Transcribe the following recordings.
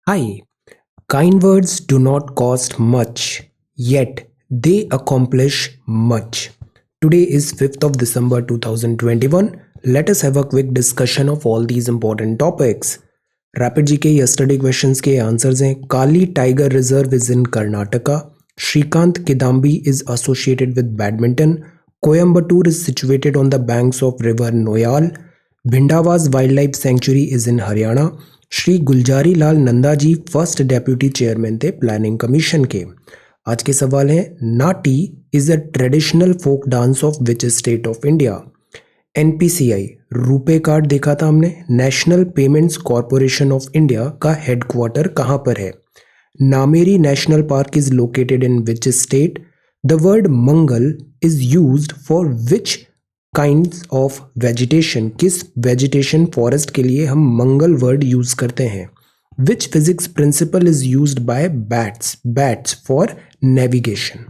Hi, kind words do not cost much, yet they accomplish much. Today is 5th of December 2021. Let us have a quick discussion of all these important topics. Rapid GK yesterday questions के answers हैं Kali Tiger Reserve is in Karnataka. Shrikant Kidambi is associated with badminton. Coimbatore is situated on the banks of river Noyal. Bhindawaz Wildlife Sanctuary is in Haryana. Shri Gulzari Lal Nanda ji first deputy chairman थे planning commission के। आज के सवाल हैं Nati is a traditional folk dance of which state of India. NPCI RuPay card देखा था हमने। National payments corporation of India का हेडक्वार्टर कहाँ पर है। Nameri national park is located in which state. The word mangal is used for which kinds of vegetation, किस vegetation forest के लिए हम मंगल वर्ड यूज करते हैं। Which physics principle is used by bats for navigation.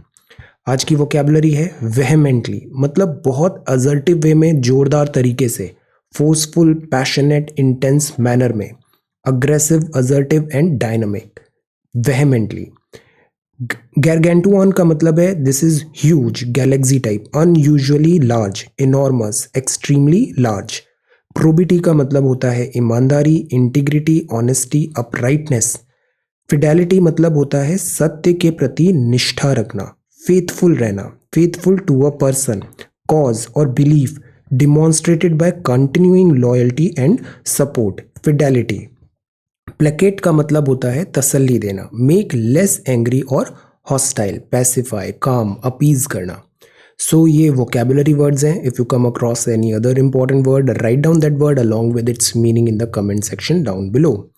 आज की वोकैबुलरी है वेहेमेंटली, मतलब बहुत असर्टिव वे में, जोरदार तरीके से, फोर्सफुल, पैशनेट, इंटेंस मैनर में, अग्रेसिव, असर्टिव एंड डायनामिक, वेहेमेंटली। गैरगेंटुआन का मतलब है this is huge, Galaxy type, unusually large, enormous, extremely large. Probity का मतलब होता है ईमानदारी, इंटीग्रिटी, ऑनेस्टी, अपराइटनेस। फिडेलिटी मतलब होता है सत्य के प्रति निष्ठा रखना, फेथफुल रहना, faithful to a person. Cause और belief demonstrated by continuing loyalty and support, fidelity. Placate का मतलब होता है तसल्ली देना, मेक लेस एंग्री और हॉस्टाइल, पैसिफाई, काम, अपीज करना। सो ये वोकैबुलरी वर्ड्स हैं। If you come across any other important word, write down that word along with its meaning in the comment section down below.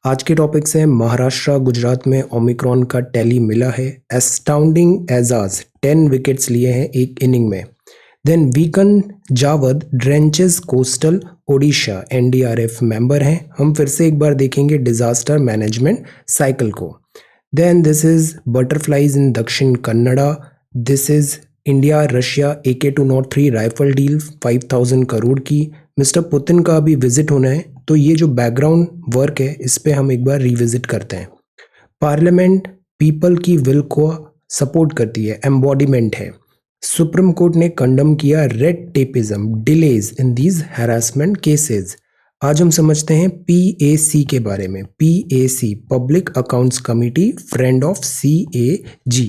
आज के topics हैं महाराष्ट्र गुजरात में Omicron का tally मिला है। एस्टाउंडिंग एजाज 10 विकेट्स लिए हैं एक इनिंग में। Then weaken Jawad drenches coastal Odisha, NDRF member हैं। हम फिर से एक बार देखेंगे डिजास्टर मैनेजमेंट साइकिल को। Then this is butterflies in Dakshina Kannada. This is India Russia AK-203 rifle deal 5000 crore की। मिस्टर पुतिन का अभी विजिट होना है, तो ये जो बैकग्राउंड वर्क है इस पे हम एक बार रिविजिट करते हैं। पार्लियामेंट पीपल की विल को सपोर्ट करती है, एम्बॉडीमेंट है। सुप्रीम कोर्ट ने कंडम किया red tapism, delays in these harassment cases. आज हम समझते हैं PAC के बारे में। PAC public accounts committee, friend of CAG।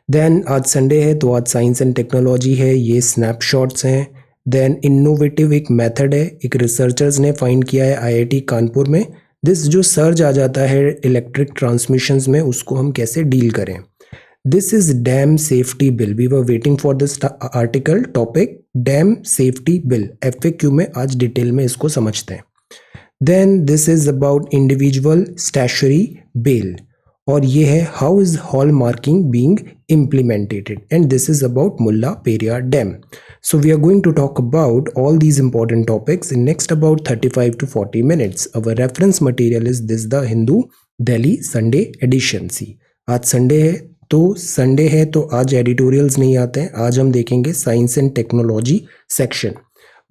Then आज संडे है तो आज साइंस एंड टेक्नोलॉजी है, ये स्नैपशॉट्स हैं। देन इनोवेटिव एक मेथड है, एक रिसर्चर्स ने फाइंड किया है IIT कानपुर में। दिस जो सर्ज आ जाता है इलेक्ट्रिक ट्रांसमिशंस में, उसको हम कैसे डील करें। This is dam safety bill, we were waiting for this article topic, dam safety bill. FAQ में आज डिटेल में इसको समझते हैं। Then this is about individual statutory bail, और ये है how is hallmarking being implemented, and this is about Mulla Periyar Dam. So we are going to talk about all these important topics in next about 35 to 40 minutes. Our reference material is this, The Hindu, Delhi Sunday edition। सी आज Sunday है तो आज editorials नहीं आते हैं। आज हम देखेंगे science and technology section.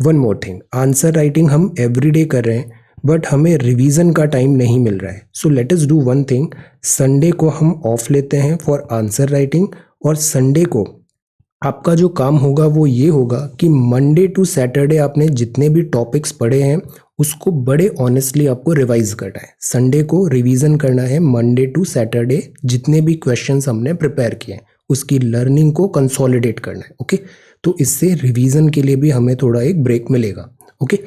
One more thing, answer writing हम एवरीडे कर रहे हैं, बट हमें रिवीजन का टाइम नहीं मिल रहा है। सो let us do one thing, Sunday को हम ऑफ लेते हैं फॉर आंसर राइटिंग, और संडे को आपका जो काम होगा वो ये होगा कि मंडे टू सैटरडे आपने जितने भी टॉपिक्स पढ़े हैं उसको बड़े ऑनेस्टली आपको रिवाइज करना है। संडे को रिवीजन करना है, मंडे टू सैटरडे जितने भी क्वेश्चंस हमने प्रिपेयर किए हैं उसकी लर्निंग को कंसोलिडेट करना है। ओके, तो इससे रिवीजन के लिए भी हमें थोड़ा एक ब्रेक मिलेगा। Okay,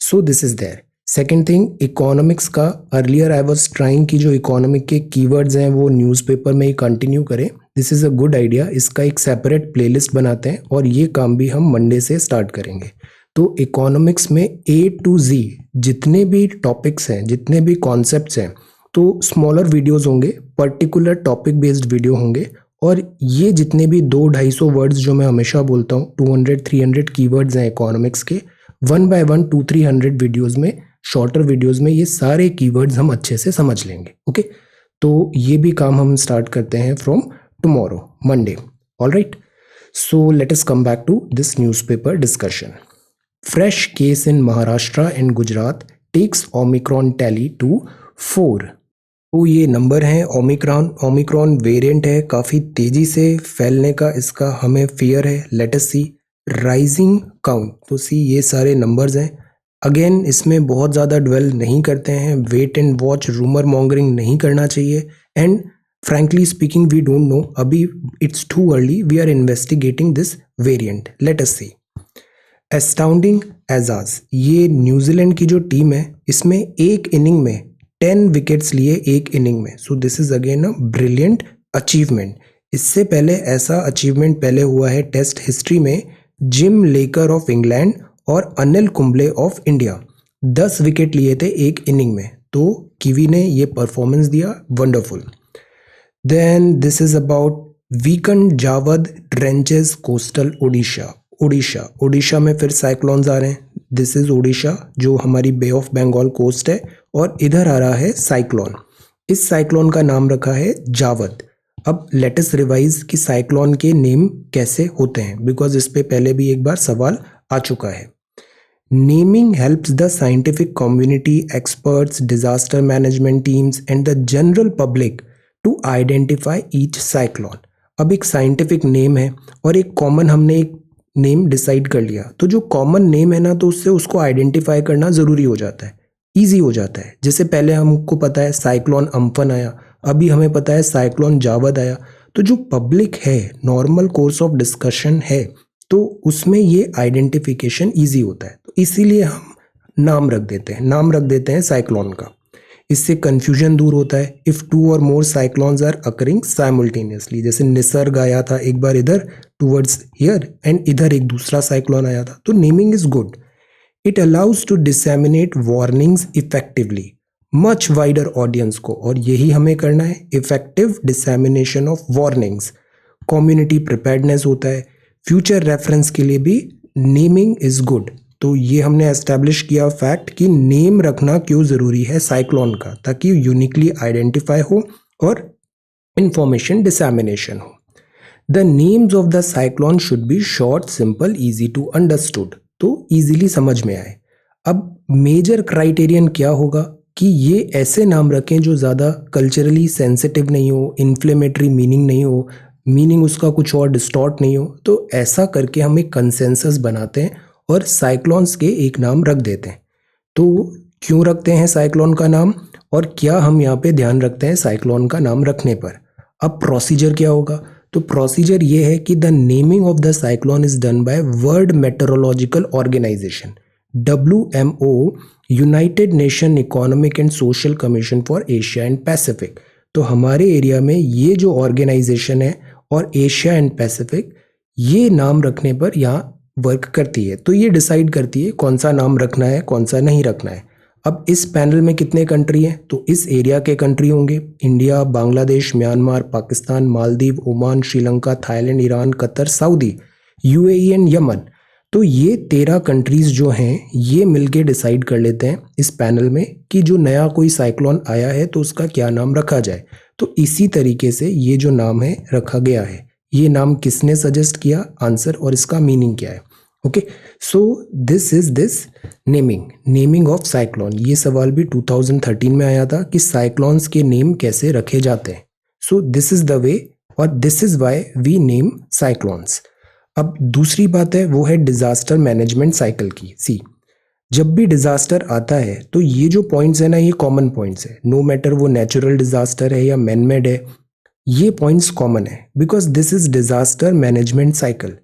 so this is there. Second thing, economics का अर्लियर आई वॉज ट्राइंग कि जो इकोनॉमिक के कीवर्ड्स हैं वो न्यूज़पेपर में ही कंटिन्यू करें। This is a good idea, इसका एक सेपरेट प्लेलिस्ट बनाते हैं और ये काम भी हम मंडे से स्टार्ट करेंगे। तो इकोनॉमिक्स में A to Z जितने भी टॉपिक्स हैं, जितने भी कॉन्सेप्ट्स हैं, तो स्मॉलर वीडियोज़ होंगे, पर्टिकुलर टॉपिक बेस्ड वीडियो होंगे, और ये जितने भी 200-250 वर्ड्स जो मैं हमेशा बोलता हूँ 200-300 कीवर्ड्स हैं इकोनॉमिक्स के, 1 by 1 200-300 वीडियोज़ में, शॉर्टर वीडियोस में ये सारे कीवर्ड्स हम अच्छे से समझ लेंगे। ओके, तो ये भी काम हम स्टार्ट करते हैं from tomorrow Monday. Alright, so let us come back to this newspaper discussion. Fresh case in Maharashtra and Gujarat takes Omicron tally to 4. तो ये नंबर हैं ओमिक्रॉन वेरिएंट है, काफ़ी तेज़ी से फैलने का इसका हमें फियर है। लेट अस सी राइजिंग काउंट, तो सी ये सारे नंबर्स हैं। अगेन इसमें बहुत ज़्यादा ड्वेल नहीं करते हैं, wait and watch, rumour mongering नहीं करना चाहिए। And frankly speaking we don't know, अभी it's too early, we are investigating this variant. Let us see astounding Ajaz, ये न्यूजीलैंड की जो टीम है इसमें एक इनिंग में 10 विकेट्स लिए एक इनिंग में। सो this is again a brilliant achievement. इससे पहले ऐसा अचीवमेंट पहले हुआ है टेस्ट हिस्ट्री में, जिम लेकर ऑफ इंग्लैंड और Anil Kumble of India 10 wicket लिए थे एक इनिंग में। तो कीवी ने ये परफॉर्मेंस दिया, wonderful. Then this is about weekend Jawad drenches coastal Odisha में फिर साइक्लोन्स आ रहे हैं। दिस इज ओडिशा जो हमारी बे ऑफ बंगाल कोस्ट है, और इधर आ रहा है साइक्लोन। इस साइक्लोन का नाम रखा है जावद। अब लेटेस्ट रिवाइज कि साइक्लोन के नेम कैसे होते हैं, बिकॉज इस पे पहले भी एक बार सवाल आ चुका है। Naming helps the scientific community, experts, disaster management teams and the general public to identify each cyclone. अब एक साइंटिफिक नेम है और एक कॉमन हमने एक नेम डिसाइड कर लिया, तो जो कॉमन नेम है ना, तो उससे उसको आइडेंटिफाई करना ज़रूरी हो जाता है, ईजी हो जाता है। जैसे पहले हमको पता है साइक्लोन अम्फन आया, अभी हमें पता है साइक्लोन जावद आया। तो जो पब्लिक है, नॉर्मल कोर्स ऑफ डिस्कशन है, तो उसमें ये आइडेंटिफिकेशन ईजी होता है। तो इसीलिए हम नाम रख देते हैं साइक्लोन का। इससे कंफ्यूजन दूर होता है। इफ़ 2 और मोर साइक्लोन्स आर अकरिंग साइमल्टेनियसली, जैसे निसर्ग आया था एक बार इधर टूवर्ड्स हियर एंड इधर एक दूसरा साइक्लोन आया था, तो naming is good. It allows to disseminate warnings effectively much wider audience को, और यही हमें करना है, effective dissemination of warnings. Community preparedness होता है, फ्यूचर रेफरेंस के लिए भी नेमिंग इज गुड। तो ये हमने एस्टैब्लिश किया फैक्ट कि नेम रखना क्यों ज़रूरी है साइक्लोन का, ताकि यूनिकली आइडेंटिफाई हो और इंफॉर्मेशन डिसेमिनेशन हो। The names of the cyclone should be short, simple, easy to understood, तो ईजिली समझ में आए। अब मेजर क्राइटेरियन क्या होगा कि ये ऐसे नाम रखें जो ज़्यादा कल्चरली सेंसिटिव नहीं हो, इन्फ्लेमेटरी मीनिंग नहीं हो, मीनिंग उसका कुछ और डिस्टॉर्ट नहीं हो। तो ऐसा करके हम एक कंसेंसस बनाते हैं और साइक्लोन्स के एक नाम रख देते हैं। तो क्यों रखते हैं साइक्लोन का नाम, और क्या हम यहाँ पे ध्यान रखते हैं साइक्लोन का नाम रखने पर। अब प्रोसीजर क्या होगा, तो प्रोसीजर ये है कि the naming of the cyclone is done by world meteorological organisation, WMO, united nation economic and social commission for Asia and Pacific. तो हमारे एरिया में ये जो ऑर्गेनाइजेशन है और एशिया एंड पैसिफिक, ये नाम रखने पर यहाँ वर्क करती है। तो ये डिसाइड करती है कौन सा नाम रखना है, कौन सा नहीं रखना है। अब इस पैनल में कितने कंट्री हैं, तो इस एरिया के कंट्री होंगे India, Bangladesh, Myanmar, Pakistan, Maldives, Oman, Sri Lanka, Thailand, Iran, Qatar, Saudi, UAE and Yemen. तो ये 13 कंट्रीज जो हैं, ये मिलके डिसाइड कर लेते हैं इस पैनल में कि जो नया कोई साइक्लोन आया है तो उसका क्या नाम रखा जाए। तो इसी तरीके से ये जो नाम है रखा गया है। ये नाम किसने सजेस्ट किया, आंसर, और इसका मीनिंग क्या है। Okay, so this is this naming of cyclone. ये सवाल भी 2013 में आया था कि साइक्लोन्स के नेम कैसे रखे जाते हैं। So this is the way, और this is why we name cyclones. अब दूसरी बात है, वो है डिजास्टर मैनेजमेंट साइकिल की। सी, जब भी डिजास्टर आता है तो ये जो पॉइंट्स है ना, ये कॉमन पॉइंट्स है, नो मैटर वो नेचुरल डिजास्टर है या मैन मेड है, ये पॉइंट्स कॉमन है, because this is disaster management cycle.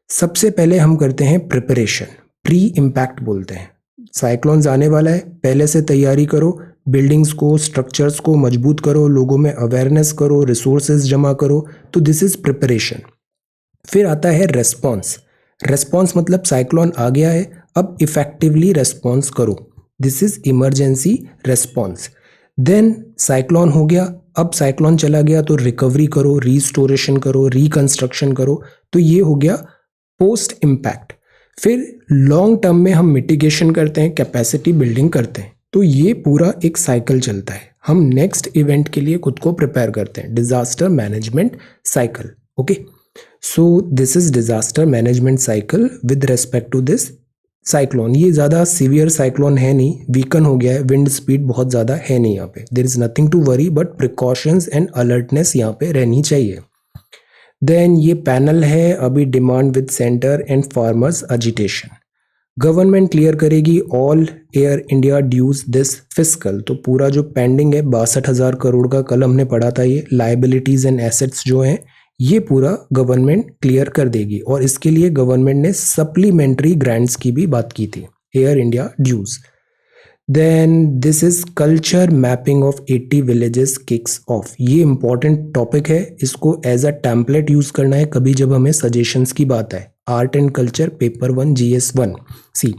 सबसे पहले हम करते हैं प्रिपरेशन, प्री इम्पैक्ट बोलते हैं। साइक्लोन्स आने वाला है, पहले से तैयारी करो, बिल्डिंग्स को, स्ट्रक्चर्स को मजबूत करो, लोगों में अवेयरनेस करो, रिसोर्सेज जमा करो। तो दिस इज प्रिपरेशन। फिर आता है रेस्पॉन्स मतलब साइक्लोन आ गया है, अब इफेक्टिवली रेस्पॉन्स करो, this is emergency response. Then cyclone हो गया, अब साइक्लोन चला गया तो रिकवरी करो, रीस्टोरेशन करो, रिकंस्ट्रक्शन करो, तो ये हो गया पोस्ट इम्पैक्ट। फिर लॉन्ग टर्म में हम मिटिगेशन करते हैं, कैपेसिटी बिल्डिंग करते हैं। तो ये पूरा एक साइकिल चलता है, हम नेक्स्ट इवेंट के लिए खुद को प्रिपेयर करते हैं, disaster management cycle. Okay, so this is disaster management cycle with respect to this cyclone, ये ज़्यादा सीवियर साइक्लोन है नहीं, वीकन हो गया है, विंड स्पीड बहुत ज़्यादा है नहीं यहाँ पे, there is nothing to worry, but precautions and alertness यहाँ पे रहनी चाहिए। देन ये पैनल है अभी demand with centre and farmers agitation. Government clear करेगी all Air India dues this fiscal, तो पूरा जो पेंडिंग है 62,000 करोड़ का, कल हमने पढ़ा था, ये लाइबिलिटीज एंड एसेट्स जो हैं ये पूरा गवर्नमेंट क्लियर कर देगी, और इसके लिए गवर्नमेंट ने सप्लीमेंट्री ग्रांट्स की भी बात की थी, Air India dues. Then this is culture mapping of 80 villages kicks off, ये इंपॉर्टेंट टॉपिक है, इसको एज अ टेम्पलेट यूज करना है कभी जब हमें सजेशंस की बात है। Art and culture paper 1 GS1। सी,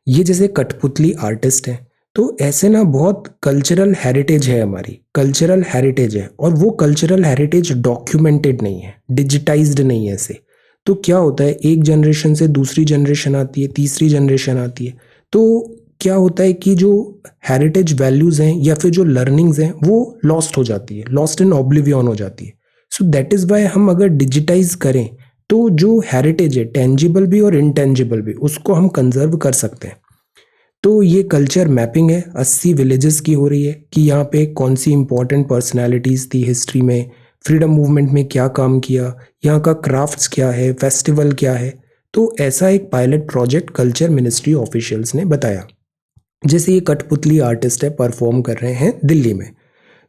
ये जैसे कठपुतली आर्टिस्ट हैं, तो ऐसे ना बहुत कल्चरल हेरिटेज है, हमारी कल्चरल हेरिटेज है, और वो कल्चरल हेरिटेज डॉक्यूमेंटेड नहीं है, डिजिटाइज्ड नहीं है ऐसे। तो क्या होता है, एक जनरेशन से दूसरी जनरेशन आती है, तीसरी जनरेशन आती है, तो क्या होता है कि जो हेरिटेज वैल्यूज हैं या फिर जो लर्निंग्स हैं वो लॉस्ट हो जाती है, लॉस्ट इन ऑब्लिवियन हो जाती है। सो दैट इज वाई हम अगर डिजिटाइज करें तो जो हेरिटेज है, टेंजिबल भी और इनटेंजिबल भी, उसको हम कंजर्व कर सकते हैं। तो ये कल्चर मैपिंग है 80 विलेजेस की हो रही है कि यहाँ पे कौन सी इंपॉर्टेंट पर्सनैलिटीज़ थी हिस्ट्री में, फ्रीडम मूवमेंट में क्या काम किया, यहाँ का क्राफ्ट्स क्या है, फेस्टिवल क्या है। तो ऐसा एक pilot project culture ministry officials ने बताया। जैसे ये कठपुतली आर्टिस्ट है, परफॉर्म कर रहे हैं दिल्ली में,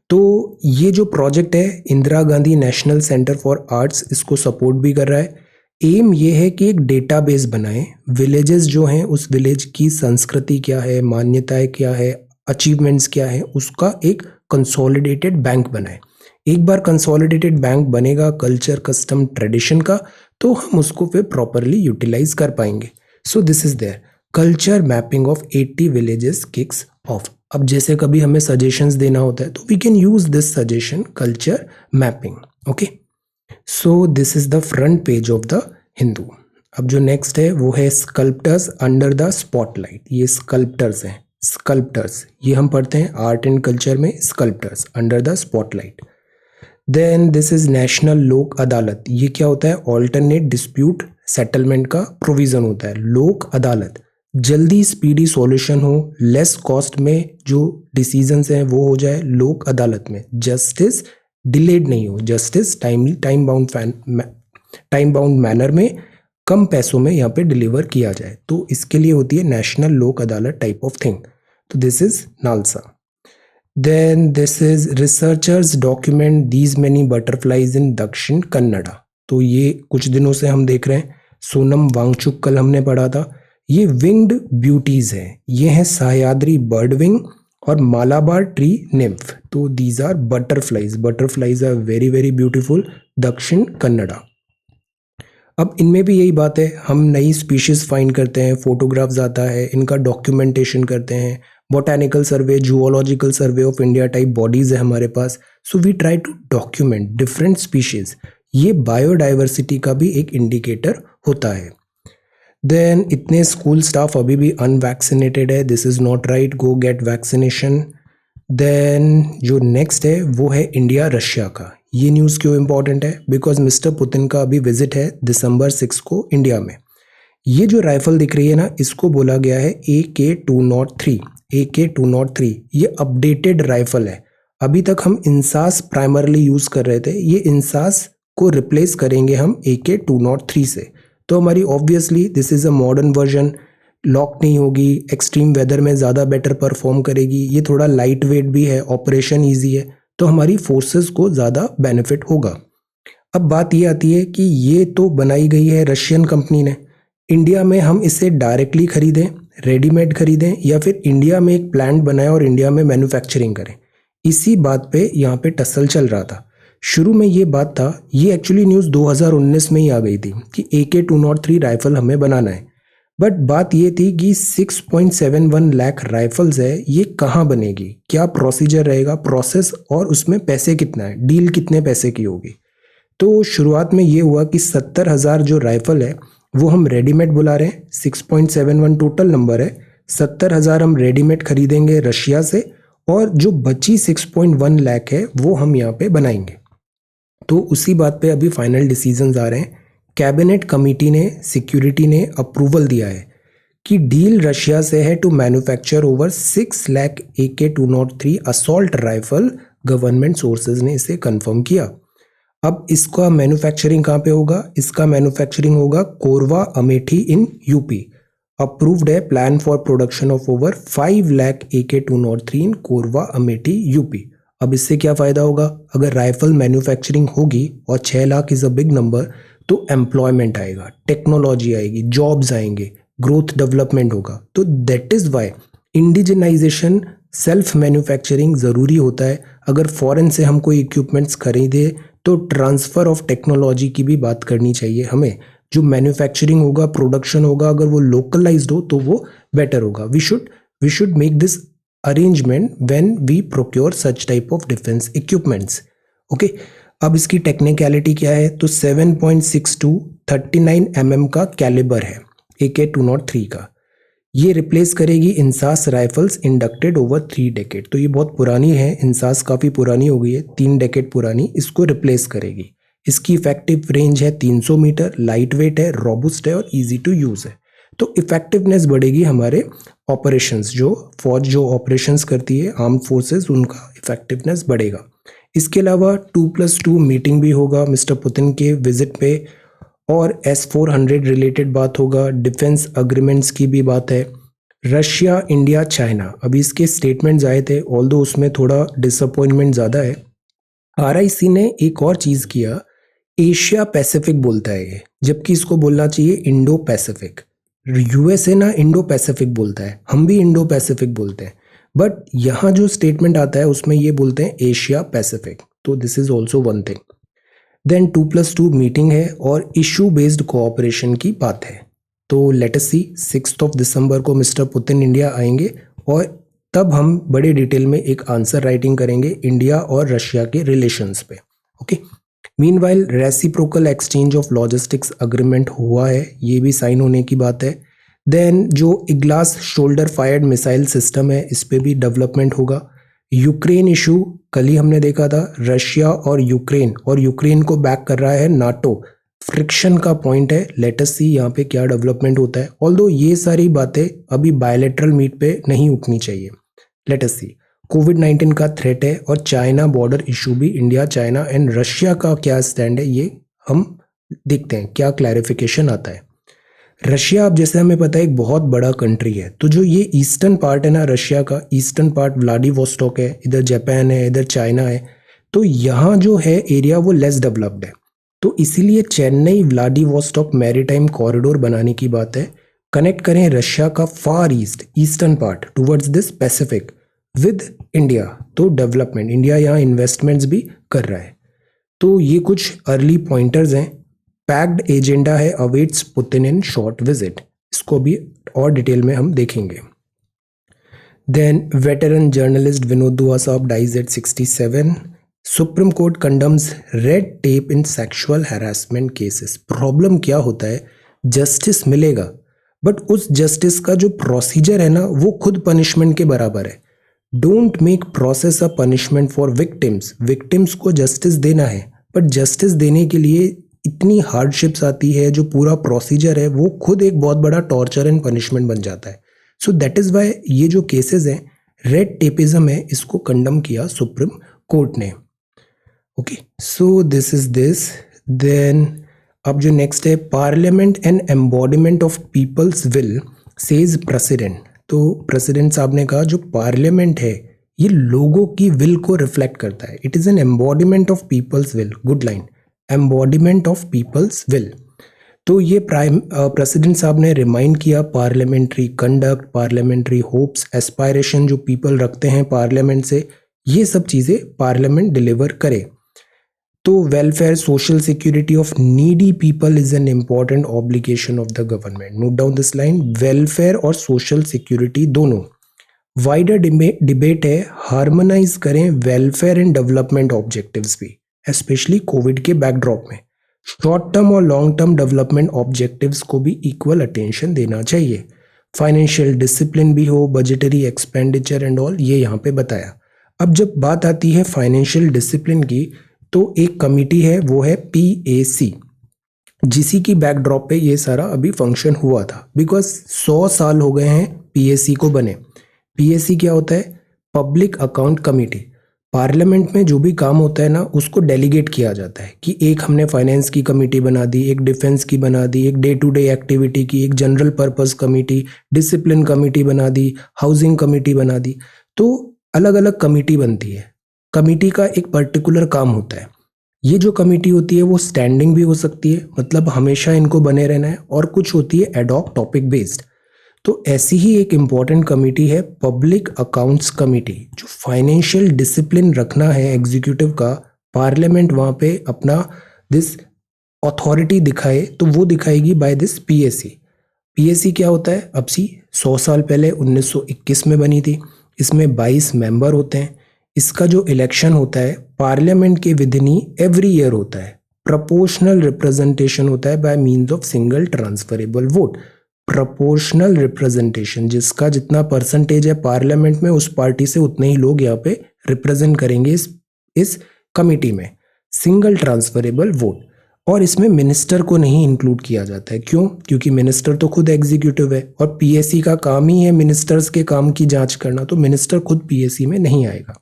तो ये जो प्रोजेक्ट है Indira Gandhi national centre for arts इसको सपोर्ट भी कर रहा है। एम ये है कि एक डेटाबेस बनाएं, विलेजेस जो हैं उस विलेज की संस्कृति क्या है, मान्यताएं क्या है, अचीवमेंट्स क्या है, उसका एक कंसोलिडेटेड बैंक बनाएं। एक बार कंसोलिडेटेड बैंक बनेगा कल्चर, कस्टम, ट्रेडिशन का, तो हम उसको फिर प्रॉपरली यूटिलाइज कर पाएंगे। So this is there culture mapping of 80 villages kicks off. अब जैसे कभी हमें सजेशंस देना होता है तो we can use this suggestion culture mapping. Okay, so this is the front page of the Hindu. अब जो नेक्स्ट है वो है स्कल्प्टर्स अंडर द स्पॉटलाइट। ये स्कल्प्टर्स हैं, स्कल्प्टर्स ये हम पढ़ते हैं आर्ट एंड कल्चर में, sculptors under the spotlight. Then this is national Lok Adalat. ये क्या होता है, ऑल्टरनेट डिस्प्यूट सेटलमेंट का प्रोविजन होता है। लोक अदालत, जल्दी स्पीडी सॉल्यूशन हो, लेस कॉस्ट में जो डिसीजंस हैं वो हो जाए लोक अदालत में, जस्टिस डिलेड नहीं हो, जस्टिस टाइम बाउंड मैनर में, कम पैसों में यहाँ पे डिलीवर किया जाए, तो इसके लिए होती है national Lok Adalat type of thing. तो this is NALSA. Then this is researchers document these many butterflies in Dakshina Kannada. तो ये कुछ दिनों से हम देख रहे हैं, सोनम वांगचुक कल हमने पढ़ा था, ये विंग्ड ब्यूटीज हैं, ये हैं सह्याद्री बर्ड विंग और मालाबार ट्री निम्फ। तो these are butterflies, butterflies are very very beautiful Dakshina Kannada. अब इनमें भी यही बात है, हम नई स्पीशीज फाइंड करते हैं, फोटोग्राफ्स आता है, इनका डॉक्यूमेंटेशन करते हैं, botanical survey, zoological survey of India type bodies है हमारे पास। So we try to document different species, ये बायोडाइवर्सिटी का भी एक इंडिकेटर होता है। देन इतने स्कूल स्टाफ अभी भी अनवैक्सीनेटेड है, this is not right, go get vaccination. Then जो नेक्स्ट है वो है इंडिया रशिया का। ये न्यूज़ क्यों इंपॉर्टेंट है, बिकॉज मिस्टर पुतिन का अभी विजिट है दिसंबर 6 को इंडिया में। ये जो राइफल दिख रही है ना, इसको बोला गया है AK-203। AK-203 ये अपडेटेड राइफल है। अभी तक हम इंसास प्राइमरली यूज़ कर रहे थे, ये इंसास को रिप्लेस करेंगे हम AK-203 से। तो हमारी obviously this is a modern version, lock नहीं होगी, एक्सट्रीम वेदर में ज़्यादा बेटर परफॉर्म करेगी, ये थोड़ा लाइट वेट भी है, ऑपरेशन ईजी है, तो हमारी फोर्सेस को ज़्यादा बेनिफिट होगा। अब बात ये आती है कि ये तो बनाई गई है रशियन कंपनी ने, इंडिया में हम इसे डायरेक्टली खरीदें, रेडीमेड खरीदें, या फिर इंडिया में एक प्लांट बनाएं और इंडिया में मैन्युफैक्चरिंग करें। इसी बात पे यहाँ पे टसल चल रहा था। शुरू में ये बात था, ये एक्चुअली न्यूज़ 2019 में ही आ गई थी कि AK-203 राइफल हमें बनाना है, बट बात ये थी कि 6.71 लाख राइफल्स है, ये कहाँ बनेगी, क्या प्रोसीजर रहेगा, प्रोसेस, और उसमें पैसे कितना है, डील कितने पैसे की होगी। तो शुरुआत में ये हुआ कि 70,000 जो राइफल है वो हम रेडीमेड बुला रहे हैं, 6.71 टोटल नंबर है, 70,000 हम रेडीमेड खरीदेंगे रशिया से, और जो बची 6.1 लाख है वो हम यहाँ पे बनाएंगे। तो उसी बात पे अभी फाइनल डिसीजंस आ रहे हैं। कैबिनेट कमेटी ने, सिक्योरिटी ने अप्रूवल दिया है कि डील रशिया से है to manufacture over 6 lakh AK-203 assault rifle. Government sources ने इसे कंफर्म किया। अब इसका मैन्युफैक्चरिंग कहाँ पे होगा? इसका मैन्युफैक्चरिंग होगा Korwa Amethi in UP. Approved है plan for production of over 5 lakh AK-203 in Korwa Amethi UP. अब इससे क्या फ़ायदा होगा? अगर राइफल मैन्युफैक्चरिंग होगी और 6 lakh is a big number, तो एम्प्लॉयमेंट आएगा, टेक्नोलॉजी आएगी, जॉब्स आएंगे, ग्रोथ डेवलपमेंट होगा। तो that is why indigenisation, self manufacturing ज़रूरी होता है। अगर फॉरेन से हम कोई इक्विपमेंट्स खरीदे तो ट्रांसफ़र ऑफ टेक्नोलॉजी की भी बात करनी चाहिए हमें। जो मैन्युफैक्चरिंग होगा, प्रोडक्शन होगा, अगर वो लोकलाइज्ड हो तो वो बेटर होगा। We should make this arrangement when we procure such type of defence equipments. Okay, अब इसकी टेक्निकलिटी क्या है? तो 7.62 39 mm का कैलिबर है AK-203 का। ये रिप्लेस करेगी INSAS rifles inducted over 3 decade. तो ये बहुत पुरानी है, इंसास काफ़ी पुरानी हो गई है, 3 डेकेड पुरानी, इसको रिप्लेस करेगी। इसकी इफेक्टिव रेंज है 300 मीटर, लाइट वेट है, रोबुस्ट है और इजी टू यूज़ है। तो इफेक्टिवनेस बढ़ेगी हमारे ऑपरेशंस, जो फौज जो ऑपरेशंस करती है, आर्म फोर्सेस, उनका इफेक्टिवनेस बढ़ेगा। इसके अलावा 2+2 मीटिंग भी होगा मिस्टर पुतिन के विजिट पे, और S-400 रिलेटेड बात होगा, डिफेंस अग्रीमेंट्स की भी बात है। रशिया, इंडिया, चाइना, अभी इसके स्टेटमेंट्स आए थे, ऑल्दो उसमें थोड़ा डिसअपॉइंटमेंट ज़्यादा है। RIC ने एक और चीज़ किया, एशिया पैसिफिक बोलता है ये, जबकि इसको बोलना चाहिए इंडो पैसिफिक। USA ना इंडो पैसिफिक बोलता है, हम भी इंडो पैसिफिक बोलते हैं, बट यहाँ जो स्टेटमेंट आता है उसमें ये बोलते हैं एशिया पैसिफिक। तो this is also one thing. Then 2+2 meeting है और इशू बेस्ड कोऑपरेशन की बात है। तो लेट अस सी, 6 दिसंबर को मिस्टर पुतिन इंडिया आएंगे और तब हम बड़े डिटेल में एक आंसर राइटिंग करेंगे इंडिया और रशिया के रिलेशंस पे। Okay, meanwhile reciprocal exchange of logistics agreement हुआ है, ये भी साइन होने की बात है। देन जो Iglas shoulder fired missile system है, इस पे भी डेवलपमेंट होगा। यूक्रेन इशू कल ही हमने देखा था, रशिया और यूक्रेन को बैक कर रहा है नाटो, फ्रिक्शन का पॉइंट है। लेट अस सी यहाँ पे क्या डेवलपमेंट होता है, ऑल्दो ये सारी बातें अभी बायलैटरल मीट पे नहीं उठनी चाहिए। लेट अस सी, कोविड-19 का थ्रेट है और चाइना बॉर्डर इशू भी, इंडिया, चाइना एंड रशिया का क्या स्टैंड है, ये हम देखते हैं क्या क्लैरिफिकेशन आता है। रशिया, अब जैसे हमें पता है, एक बहुत बड़ा कंट्री है, तो जो ये ईस्टर्न पार्ट है ना रशिया का, ईस्टर्न पार्ट व्लादिवोस्टॉक है, इधर जापान है, इधर चाइना है, तो यहाँ जो है एरिया वो लेस डेवलप्ड है। तो इसीलिए चेन्नई व्लादिवोस्टॉक मैरीटाइम कॉरिडोर बनाने की बात है, कनेक्ट करें रशिया का far east, eastern part towards this Pacific with India. तो डेवलपमेंट, इंडिया यहाँ इन्वेस्टमेंट्स भी कर रहा है। तो ये कुछ अर्ली पॉइंटर्स हैं। पैक्ड एजेंडा है, awaits Putin in short visit, इसको भी और डिटेल में हम देखेंगे। Then veteran journalist Vinod Dua साहब dies at 67। Supreme Court condemns red tape in sexual harassment cases. Problem क्या होता है, जस्टिस मिलेगा बट उस जस्टिस का जो प्रोसीजर है ना वो खुद पनिशमेंट के बराबर है। Don't make process a punishment for victims. Victims को जस्टिस देना है, बट जस्टिस देने के लिए इतनी हार्डशिप्स आती है, जो पूरा प्रोसीजर है वो खुद एक बहुत बड़ा टॉर्चर एंड पनिशमेंट बन जाता है। सो दैट इज़ वाई ये जो केसेस हैं, रेड टेपिज्म है, इसको कंडम किया सुप्रीम कोर्ट ने। Okay, so this is this. Then अब जो नेक्स्ट है, parliament and embodiment of people's will says president. तो प्रेसिडेंट साहब ने कहा जो पार्लियामेंट है ये लोगों की विल को रिफ्लेक्ट करता है, it is an embodiment of people's will. Good line, embodiment of people's will. तो ये प्रेसिडेंट साहब ने रिमाइंड किया parliamentary conduct, parliamentary hopes, aspiration जो पीपल रखते हैं पार्लियामेंट से, ये सब चीज़ें पार्लियामेंट डिलीवर करे। तो welfare, social security of needy people is an important obligation of the government. Note down this line, welfare और सोशल सिक्योरिटी दोनों। वाइडर डिबेट है, हार्मोनाइज करें वेलफेयर एंड डेवलपमेंट ऑब्जेक्टिव्स भी, स्पेशली कोविड के backdrop में। Short term और long term development objectives को भी इक्वल अटेंशन देना चाहिए। फाइनेंशियल डिसिप्लिन भी हो, बजटरी एक्सपेंडिचर एंड ऑल, ये यहाँ पे बताया। अब जब बात आती है फाइनेंशियल डिसिप्लिन की, तो एक कमिटी है, वो है PAC, जिसी की बैकड्रॉप पे ये सारा अभी फंक्शन हुआ था, बिकॉज 100 साल हो गए हैं पीएससी को बने। पीएससी क्या होता है? Public account committee. पार्लियामेंट में जो भी काम होता है ना, उसको डेलीगेट किया जाता है कि एक हमने फाइनेंस की कमेटी बना दी, एक डिफेंस की बना दी, एक डे टू डे एक्टिविटी की, एक general purpose committee, discipline committee बना दी, हाउसिंग कमेटी बना दी। तो अलग अलग कमेटी बनती है। कमेटी का एक पर्टिकुलर काम होता है। ये जो कमेटी होती है वो स्टैंडिंग भी हो सकती है, मतलब हमेशा इनको बने रहना है, और कुछ होती है एडॉक टॉपिक बेस्ड। तो ऐसी ही एक इम्पॉर्टेंट कमेटी है पब्लिक अकाउंट्स कमेटी, जो फाइनेंशियल डिसिप्लिन रखना है एग्जीक्यूटिव का। पार्लियामेंट वहाँ पे अपना दिस अथॉरिटी दिखाए तो वो दिखाएगी बाय दिस पीएससी। पीएससी क्या होता है? अब सी 100 साल पहले 1921 में बनी थी। इसमें 22 मेंबर होते हैं। इसका जो इलेक्शन होता है पार्लियामेंट के विदिन ही एवरी ईयर होता है। प्रोपोर्शनल रिप्रेजेंटेशन होता है bye means of single transferable vote. Proportional representation, जिसका जितना परसेंटेज है पार्लियामेंट में, उस पार्टी से उतने ही लोग यहाँ पे रिप्रेजेंट करेंगे इस कमेटी में। Single transferable vote. और इसमें मिनिस्टर को नहीं इंक्लूड किया जाता है। क्यों? क्योंकि मिनिस्टर तो खुद एग्जीक्यूटिव है और पीएससी का काम ही है मिनिस्टर्स के काम की जांच करना, तो मिनिस्टर खुद पीएससी में नहीं आएगा।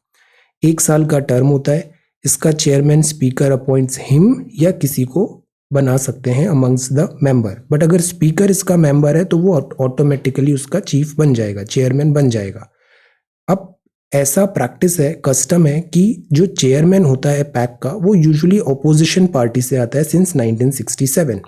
1 साल का टर्म होता है। इसका चेयरमैन स्पीकर अपॉइंट्स हिम या किसी को बना सकते हैं अमंग्स द मेंबर, बट अगर स्पीकर इसका मेंबर है तो वो ऑटोमेटिकली उसका चीफ बन जाएगा, चेयरमैन बन जाएगा। अब ऐसा प्रैक्टिस है, कस्टम है कि जो चेयरमैन होता है पैक का, वो यूजुअली ऑपोजिशन पार्टी से आता है सिंस 1967।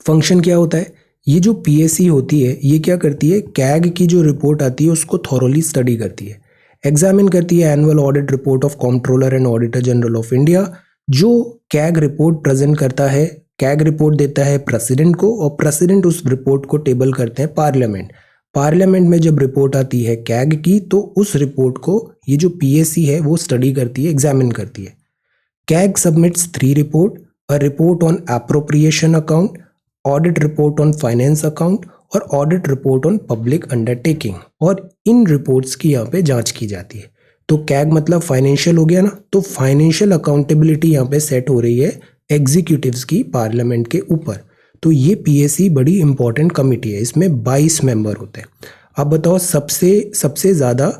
फंक्शन क्या होता है? ये जो पीएससी होती है ये क्या करती है? कैग की जो रिपोर्ट आती है उसको थॉरोली स्टडी करती है, एग्जामिन करती है annual audit report of controller and auditor general of India. जो कैग रिपोर्ट प्रेजेंट करता है, कैग रिपोर्ट देता है प्रेसिडेंट को, और प्रेसिडेंट उस रिपोर्ट को टेबल करते हैं पार्लियामेंट। पार्लियामेंट में जब रिपोर्ट आती है कैग की, तो उस रिपोर्ट को ये जो पीएससी है वो स्टडी करती है, एग्जामिन करती है। CAG submits 3 report, a report on appropriation account, audit report on finance account और audit report on public undertaking, और इन रिपोर्ट्स की यहाँ पे जांच की जाती है। तो कैग मतलब फाइनेंशियल हो गया ना, तो फाइनेंशियल अकाउंटेबिलिटी यहाँ पे सेट हो रही है एग्जीक्यूटिव्स की पार्लियामेंट के ऊपर। तो ये पीएससी बड़ी इंपॉर्टेंट कमेटी है, इसमें 22 मेंबर होते हैं। अब बताओ सबसे ज़्यादा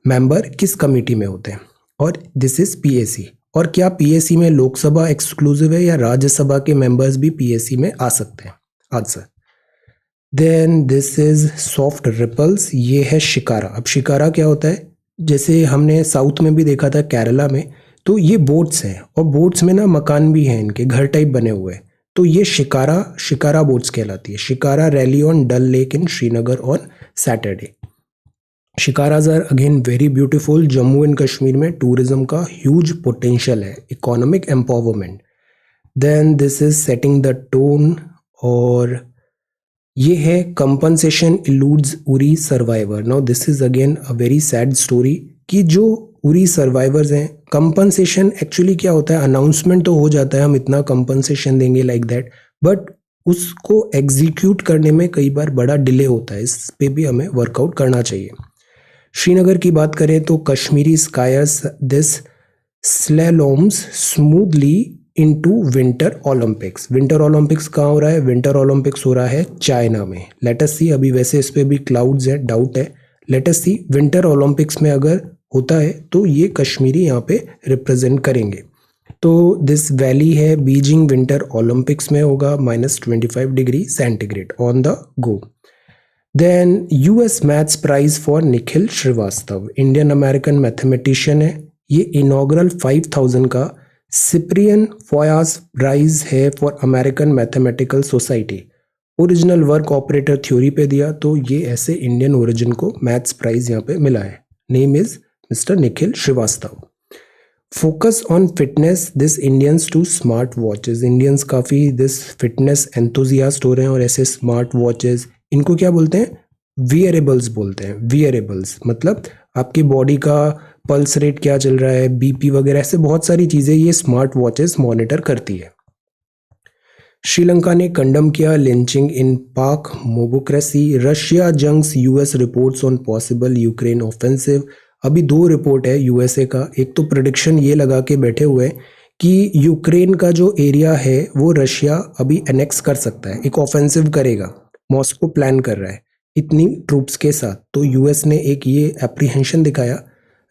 मेंबर किस कमेटी में होते हैं? और दिस इज पीएससी। और क्या पीएससी में लोकसभा एक्सक्लूसिव है या राज्यसभा के मेंबर्स भी पीएससी में आ सकते हैं? Answer. Then this is soft ripples, ये है शिकारा। अब शिकारा क्या होता है? जैसे हमने साउथ में भी देखा था, केरला में, तो ये बोट्स हैं, और बोट्स में ना मकान भी हैं, इनके घर टाइप बने हुए हैं। तो ये शिकारा बोट्स कहलाती है। Shikara rally on Dal lake in Srinagar on Saturday. Shikaras are again very beautiful. Jammu and Kashmir में टूरिज्म का ह्यूज पोटेंशियल है, economic empowerment. Then this is setting the tone, और ये है compensation eludes Uri survivor. Now this is again a very sad story कि जो Uri survivors हैं, compensation actually क्या होता है? अनाउंसमेंट तो हो जाता है हम इतना कंपनसेशन देंगे लाइक दैट, बट उसको एग्जीक्यूट करने में कई बार बड़ा डिले होता है। इस पे भी हमें वर्कआउट करना चाहिए। श्रीनगर की बात करें तो Kashmiri skiers this slaloms smoothly into winter Olympics. Winter Olympics कहाँ हो रहा है? विंटर ओलंपिक्स हो रहा है चाइना में। लेट अस सी, अभी वैसे इस पे भी क्लाउड्स है, डाउट है। लेट अस सी विंटर ओलंपिक्स में अगर होता है तो ये कश्मीरी यहाँ पे रिप्रेजेंट करेंगे। तो दिस वैली है बीजिंग विंटर ओलंपिक्स में होगा -25 degree centigrade on the go. Then US maths prize for Nikhil Srivastava, Indian American mathematician है। ये इनॉग्रल 5000 का सिप्रियन फॉयास प्राइज है for American mathematical society. Original work operator theory पे दिया, तो ये ऐसे इंडियन ओरिजिन को मैथ्स प्राइज यहाँ पे मिला है। Name is mister Nikhil Srivastava. Focus on fitness this Indians to smart watches. Indians काफ़ी दिस फिटनेस एंथुजियास्ट हो रहे हैं, और ऐसे स्मार्ट वॉचेस, इनको क्या बोलते हैं? वियरेबल्स बोलते हैं। वियरेबल्स मतलब आपकी बॉडी का पल्स रेट क्या चल रहा है, बीपी वगैरह, ऐसे बहुत सारी चीज़ें ये स्मार्ट वॉचेस मॉनिटर करती है। श्रीलंका ने कंडम किया लिंचिंग इन पाक mobocracy. Russia junks US reports on possible Ukraine offensive. अभी 2 रिपोर्ट है यूएसए का। एक तो प्रेडिक्शन ये लगा के बैठे हुए हैं कि यूक्रेन का जो एरिया है वो रशिया अभी एनेक्स कर सकता है, एक ऑफेंसिव करेगा, मॉस्को प्लान कर रहा है इतनी ट्रूप्स के साथ। तो यूएस ने एक ये एप्रीहेंशन दिखाया,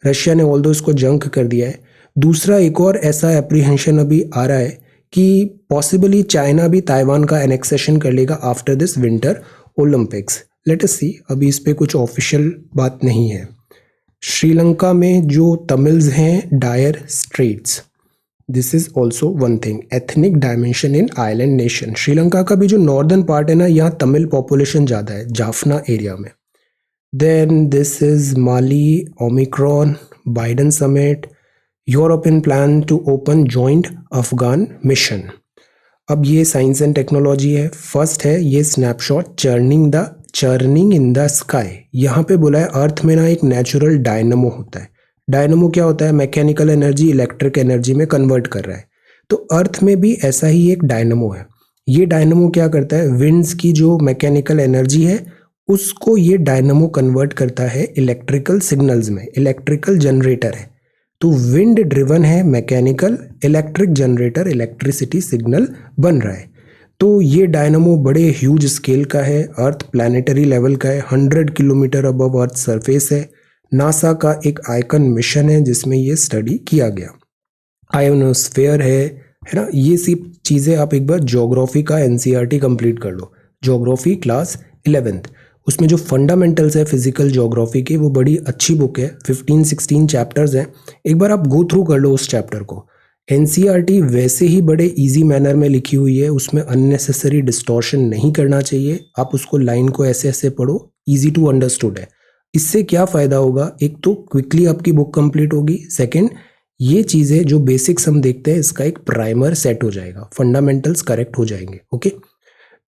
रशिया ने ऑल्दो इसको जंक कर दिया है। दूसरा एक और ऐसा एप्रीहेंशन अभी आ रहा है कि पॉसिबली चाइना भी ताइवान का एनेक्सेशन कर लेगा after this winter Olympics. Let us see, अभी इस पे कुछ ऑफिशियल बात नहीं है। श्रीलंका में जो तमिल्स हैं, dire straits, this is also one thing, ethnic dimension in island nation. Sri Lanka का भी जो नॉर्दर्न पार्ट है ना, यहाँ तमिल पॉपुलेशन ज़्यादा है, जाफना एरिया में। Then this is Mali, Omicron, Biden summit, European plan to open joint Afghan mission. अब ये साइंस एंड टेक्नोलॉजी है। फर्स्ट है ये snapshot, churning in the sky. यहाँ पे बोला है अर्थ में ना एक नेचुरल डायनमो होता है। डायनमो क्या होता है? मैकेनिकल एनर्जी इलेक्ट्रिक एनर्जी में कन्वर्ट कर रहा है। तो अर्थ में भी ऐसा ही एक डायनमो है। ये डायनमो क्या करता है? विंड्स की जो मैकेनिकल एनर्जी है उसको ये डायनमो कन्वर्ट करता है इलेक्ट्रिकल सिग्नल्स में। इलेक्ट्रिकल जनरेटर है, तो विंड ड्रिवन है mechanical, electric generator, electricity signal बन रहा है। तो ये डायनमो बड़े ह्यूज स्केल का है, अर्थ प्लानिटरी लेवल का है, 100 किलोमीटर अबव अर्थ सरफेस है। नासा का एक आइकन मिशन है जिसमें ये स्टडी किया गया। आयोनोस्फेयर है ना। ये सब चीज़ें आप एक बार ज्योग्राफी का एनसीईआरटी कंप्लीट कर लो, ज्योग्राफी क्लास 11th, उसमें जो फंडामेंटल्स है फिजिकल ज्योग्राफी के, वो बड़ी अच्छी बुक है। 15-16 चैप्टर्स हैं, एक बार आप गो थ्रू कर लो उस चैप्टर को। एनसीईआरटी वैसे ही बड़े इजी मैनर में लिखी हुई है, उसमें अननेसेसरी डिस्टॉर्शन नहीं करना चाहिए। आप उसको लाइन को ऐसे ऐसे पढ़ो, इजी टू अंडरस्टूड है। इससे क्या फ़ायदा होगा? एक तो क्विकली आपकी बुक कंप्लीट होगी, सेकंड ये चीज़ें जो बेसिक्स हम देखते हैं इसका एक प्राइमर सेट हो जाएगा, फंडामेंटल्स करेक्ट हो जाएंगे। ओके,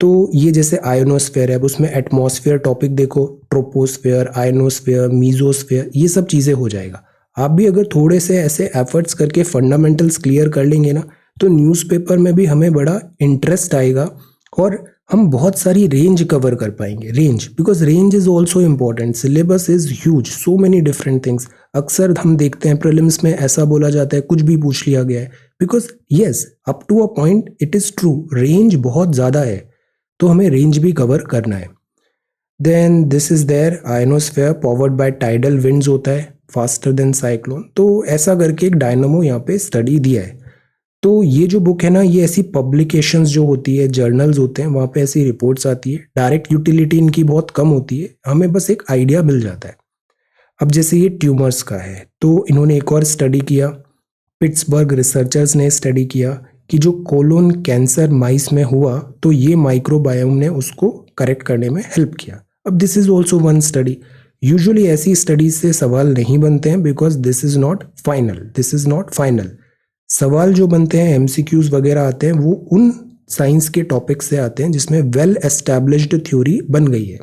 तो ये जैसे आयोनोस्फेयर है, अब उसमें एटमॉस्फेयर टॉपिक देखो, ट्रोपोस्फेयर, आयोनोस्फेयर, मीजोस्फेयर, ये सब चीज़ें हो जाएगा। आप भी अगर थोड़े से ऐसे एफर्ट्स करके फंडामेंटल्स क्लियर कर लेंगे ना, तो न्यूज़पेपर में भी हमें बड़ा इंटरेस्ट आएगा और हम बहुत सारी रेंज कवर कर पाएंगे। Range, because range is also important. Syllabus is huge, so many different things. अक्सर हम देखते हैं प्रीलिम्स में ऐसा बोला जाता है, कुछ भी पूछ लिया गया है, because yes up to a point it is true, range बहुत ज़्यादा है, तो हमें रेंज भी कवर करना है। Then this is there ionosphere powered by tidal winds होता है, फास्टर देन साइक्लोन। तो ऐसा करके एक डायनामो यहाँ पे स्टडी दिया है। तो ये जो बुक है ना, ये ऐसी पब्लिकेशंस जो होती है, जर्नल्स होते हैं, वहाँ पे ऐसी रिपोर्ट्स आती है। डायरेक्ट यूटिलिटी इनकी बहुत कम होती है, हमें बस एक आइडिया मिल जाता है। अब जैसे ये ट्यूमर्स का है, तो इन्होंने एक और स्टडी किया, पिट्सबर्ग रिसर्चर्स ने स्टडी किया कि जो कोलोन कैंसर माइस में हुआ, तो ये माइक्रोबायोम ने उसको करेक्ट करने में हेल्प किया। अब this is also one study. Usually ऐसी स्टडीज से सवाल नहीं बनते हैं, because this is not final. सवाल जो बनते हैं, एमसीक्यूज वगैरह आते हैं, वो उन साइंस के टॉपिक से आते हैं जिसमें वेल एस्टैब्लिश्ड थ्योरी बन गई है।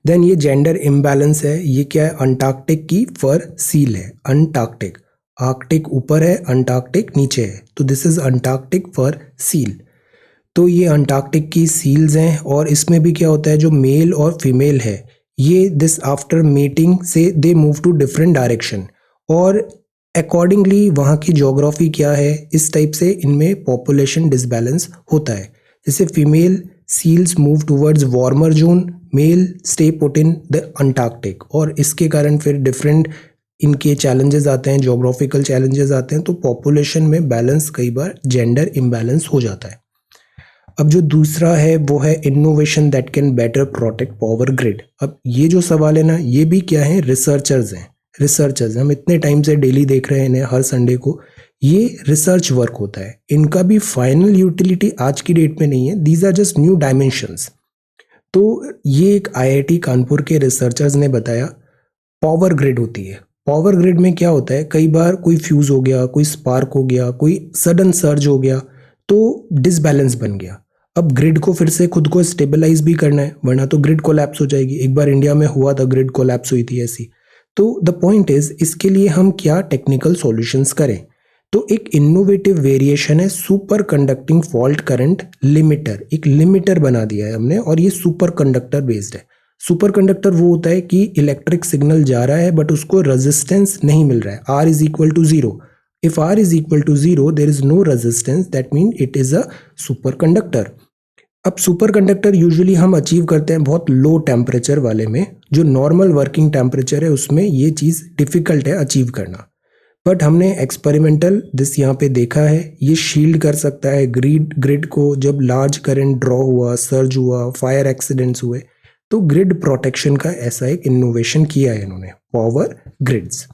देन ये जेंडर इम्बैलेंस है, ये क्या है? अंटार्कटिक की फर सील है। अंटार्कटिक, आर्कटिक ऊपर है, अंटार्कटिक नीचे है, तो this is Antarctic fur seal. तो ये अंटार्कटिक की सील्स हैं, और इसमें भी क्या होता है, जो मेल और फीमेल है, ये दिस आफ्टर मेटिंग से they move to different direction, और अकॉर्डिंगली वहाँ की ज्योग्राफी क्या है, इस टाइप से इनमें पॉपुलेशन डिसबैलेंस होता है। जैसे female seals move towards warmer zone, male stay put in the Antarctic, और इसके कारण फिर डिफरेंट इनके चैलेंजेस आते हैं, ज्योग्राफिकल चैलेंजेस आते हैं, तो पॉपुलेशन में बैलेंस कई बार जेंडर इम्बैलेंस हो जाता है। अब जो दूसरा है वो है innovation that can better protect power grid. अब ये जो सवाल है ना, ये भी क्या है? रिसर्चर्स हैं, हम इतने टाइम से डेली देख रहे हैं इन्हें, हर संडे को। ये रिसर्च वर्क होता है, इनका भी फाइनल यूटिलिटी आज की डेट में नहीं है, these are just new dimensions. तो ये एक आईआईटी कानपुर के रिसर्चर्स ने बताया, पावर ग्रिड होती है। पावर ग्रिड में क्या होता है, कई बार कोई फ्यूज हो गया, कोई स्पार्क हो गया, कोई सडन सर्ज हो गया, तो डिसबैलेंस बन गया। अब ग्रिड को फिर से खुद को स्टेबलाइज भी करना है, वरना तो ग्रिड कोलैप्स हो जाएगी। एक बार इंडिया में हुआ था, ग्रिड कोलैप्स हुई थी ऐसी। तो द पॉइंट इज, इसके लिए हम क्या टेक्निकल सॉल्यूशंस करें? तो एक इनोवेटिव वेरिएशन है super conducting fault current limiter. एक लिमिटर बना दिया है हमने, और ये सुपर कंडक्टर बेस्ड है। सुपर कंडक्टर वो होता है कि इलेक्ट्रिक सिग्नल जा रहा है बट उसको रेजिस्टेंस नहीं मिल रहा है, R = 0। If R is equal to 0, there is no resistance, that means it is a superconductor. अब सुपरकंडक्टर यूजुअली हम अचीव करते हैं बहुत लो टेम्परेचर वाले में, जो नॉर्मल वर्किंग टेम्परेचर है उसमें ये चीज़ डिफ़िकल्ट है अचीव करना। बट हमने एक्सपेरिमेंटल दिस यहाँ पे देखा है, ये शील्ड कर सकता है ग्रिड को। जब लार्ज करंट ड्रॉ हुआ, सर्ज हुआ, फायर एक्सीडेंट्स हुए, तो ग्रिड प्रोटेक्शन का ऐसा एक इनोवेशन किया है इन्होंने, पावर ग्रिड्स।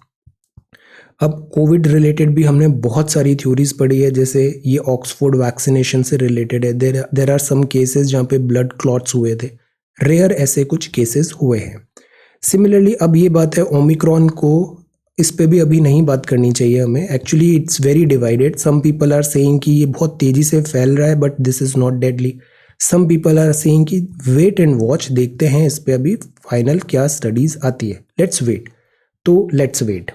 अब कोविड रिलेटेड भी हमने बहुत सारी थ्योरीज पढ़ी है, जैसे ये ऑक्सफोर्ड वैक्सीनेशन से रिलेटेड है। देर आर सम केसेस जहाँ पे ब्लड क्लॉट्स हुए थे, रेयर ऐसे कुछ केसेस हुए हैं। सिमिलरली अब ये बात है ओमिक्रॉन को, इस पे भी अभी नहीं बात करनी चाहिए हमें। Actually it's very divided. Some people are saying कि ये बहुत तेज़ी से फैल रहा है but this is not deadly. Some people are saying कि वेट एंड वॉच, देखते हैं इस पे अभी फाइनल क्या स्टडीज़ आती है, लेट्स वेट। तो लेट्स वेट,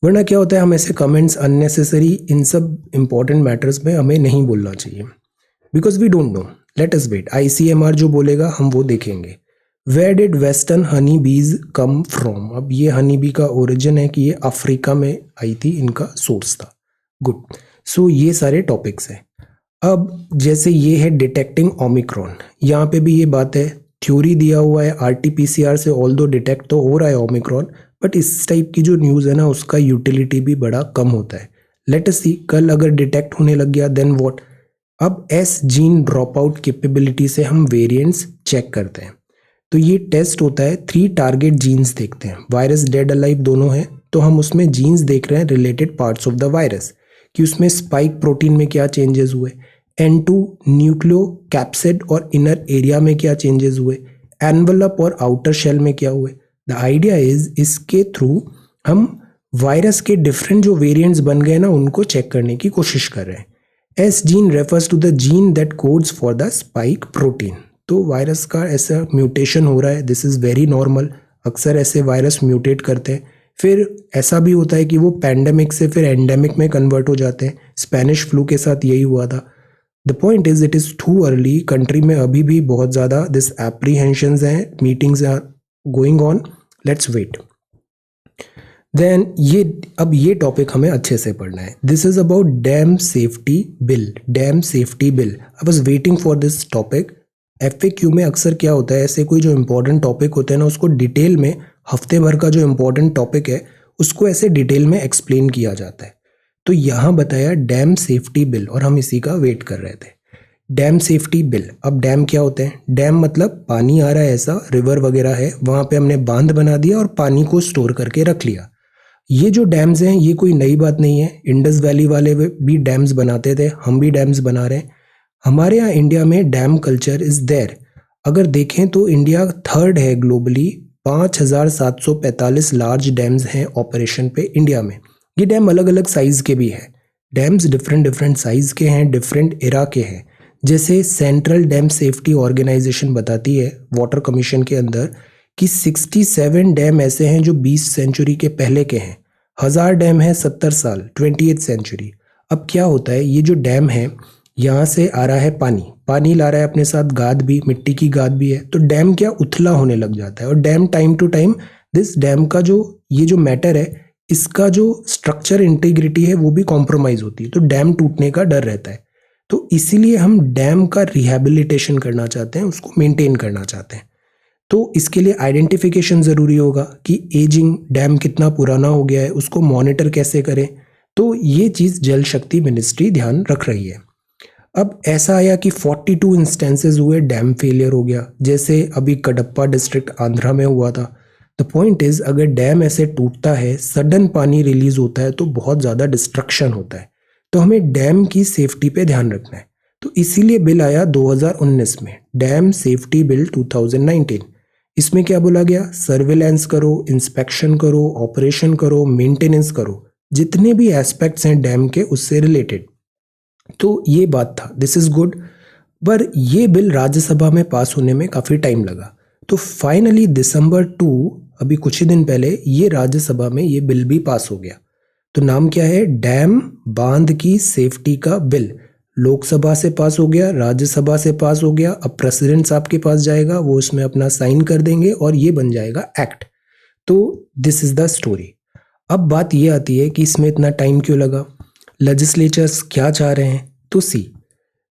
वरना क्या होता है हम ऐसे कमेंट्स अननेसेसरी इन सब इंपॉर्टेंट मैटर्स में हमें नहीं बोलना चाहिए, because we don't know. Let us wait, ICMR जो बोलेगा हम वो देखेंगे। वेयर डिड वेस्टर्न हनी बीज कम फ्रॉम? अब ये हनी बी का ओरिजिन है कि ये अफ्रीका में आई थी, इनका सोर्स था। गुड, सो ये सारे टॉपिक्स हैं। अब जैसे ये है डिटेक्टिंग ओमिक्रॉन, यहाँ पे भी ये बात है, थ्योरी दिया हुआ है RT-PCR से, ऑल दो डिटेक्ट तो हो रहा है ओमिक्रॉन, बट इस टाइप की जो न्यूज़ है ना उसका यूटिलिटी भी बड़ा कम होता है। लेट अस सी, कल अगर डिटेक्ट होने लग गया देन व्हाट? अब S gene drop out capability से हम वेरिएंट्स चेक करते हैं। तो ये टेस्ट होता है, 3 टारगेट जीन्स देखते हैं, वायरस डेड अलाइव दोनों हैं, तो हम उसमें जीन्स देख रहे हैं related parts of the virus, कि उसमें स्पाइक प्रोटीन में क्या चेंजेस हुए, N2 न्यूक्लियो कैप्सिड और इनर एरिया में क्या चेंजेस हुए, एनवलप और आउटर शेल में क्या हुए। द आइडिया इज इसके थ्रू हम वायरस के डिफरेंट जो वेरिएंट्स बन गए ना उनको चेक करने की कोशिश कर रहे हैं। S gene refers to the gene that codes for the spike protein. तो वायरस का ऐसा म्यूटेशन हो रहा है, दिस इज़ वेरी नॉर्मल। अक्सर ऐसे वायरस म्यूटेट करते हैं, फिर ऐसा भी होता है कि वो पैंडेमिक से फिर एंडेमिक में कन्वर्ट हो जाते हैं। स्पेनिश फ्लू के साथ यही हुआ था। The point is it is too early, country में अभी भी बहुत ज़्यादा दिस एप्रीहेंशंस हैं, meetings are going on, let's wait. Then अब ये टॉपिक हमें अच्छे से पढ़ना है। This is about dam safety bill. Dam safety bill, I was waiting for this topic. FAQ में अक्सर क्या होता है, ऐसे कोई जो इंपॉर्टेंट टॉपिक होते हैं ना उसको डिटेल में, हफ्ते भर का जो इंपॉर्टेंट टॉपिक है उसको ऐसे डिटेल में एक्सप्लेन किया जाता है। तो यहाँ बताया डैम सेफ्टी बिल और हम इसी का वेट कर रहे थे। डैम सेफ्टी बिल, अब डैम क्या होते हैं? डैम मतलब पानी आ रहा है, ऐसा रिवर वगैरह है, वहाँ पे हमने बांध बना दिया और पानी को स्टोर करके रख लिया। ये जो डैम्स हैं ये कोई नई बात नहीं है, इंडस वैली वाले भी डैम्स बनाते थे, हम भी डैम्स बना रहे हैं। हमारे यहाँ इंडिया में डैम कल्चर इज देयर। अगर देखें तो इंडिया 3rd है ग्लोबली, 5745 लार्ज डैम्स हैं ऑपरेशन पे इंडिया में। ये डैम अलग अलग साइज़ के भी हैं, डैम्स डिफरेंट साइज़ के हैं, डिफरेंट एरा के हैं। जैसे सेंट्रल डैम सेफ्टी ऑर्गेनाइजेशन बताती है वाटर कमीशन के अंदर कि 67 डैम ऐसे हैं जो 20 सेंचुरी के पहले के हैं, 1000 डैम है 70 साल 28th सेंचुरी। अब क्या होता है, ये जो डैम है यहाँ से आ रहा है पानी ला रहा है अपने साथ, गाद भी, मिट्टी की गाद भी है, तो डैम क्या उथला होने लग जाता है। और dam time to time this dam का जो ये जो मैटर है इसका जो स्ट्रक्चर इंटीग्रिटी है वो भी कॉम्प्रोमाइज़ होती है, तो डैम टूटने का डर रहता है। तो इसीलिए हम डैम का रिहैबिलिटेशन करना चाहते हैं, उसको मेंटेन करना चाहते हैं। तो इसके लिए आइडेंटिफिकेशन ज़रूरी होगा कि एजिंग डैम कितना पुराना हो गया है, उसको मॉनिटर कैसे करें। तो ये चीज़ जल शक्ति मिनिस्ट्री ध्यान रख रही है। अब ऐसा आया कि 42 इंस्टेंसेस हुए, डैम फेलियर हो गया, जैसे अभी कडप्पा डिस्ट्रिक्ट आंध्रा में हुआ था। द पॉइंट इज अगर डैम ऐसे टूटता है, सडन पानी रिलीज होता है तो बहुत ज़्यादा डिस्ट्रक्शन होता है, तो हमें डैम की सेफ्टी पे ध्यान रखना है। तो इसीलिए बिल आया 2019 में, डैम सेफ्टी बिल 2019। इसमें क्या बोला गया, सर्विलेंस करो, इंस्पेक्शन करो, ऑपरेशन करो, मेंटेनेंस करो, जितने भी एस्पेक्ट्स हैं डैम के उससे रिलेटेड। तो ये बात था, दिस इज़ गुड। पर ये बिल राज्यसभा में पास होने में काफ़ी टाइम लगा, तो फाइनली दिसंबर 2, अभी कुछ ही दिन पहले, ये राज्यसभा में ये बिल भी पास हो गया। तो नाम क्या है, डैम बांध की सेफ्टी का बिल। लोकसभा से पास हो गया, राज्यसभा से पास हो गया, अब प्रेसिडेंट साहब के पास जाएगा, वो उसमें अपना साइन कर देंगे और ये बन जाएगा एक्ट। तो दिस इज द स्टोरी। अब बात ये आती है कि इसमें इतना टाइम क्यों लगा, लेजिस्लेचर्स क्या चाह रहे हैं। तो सी,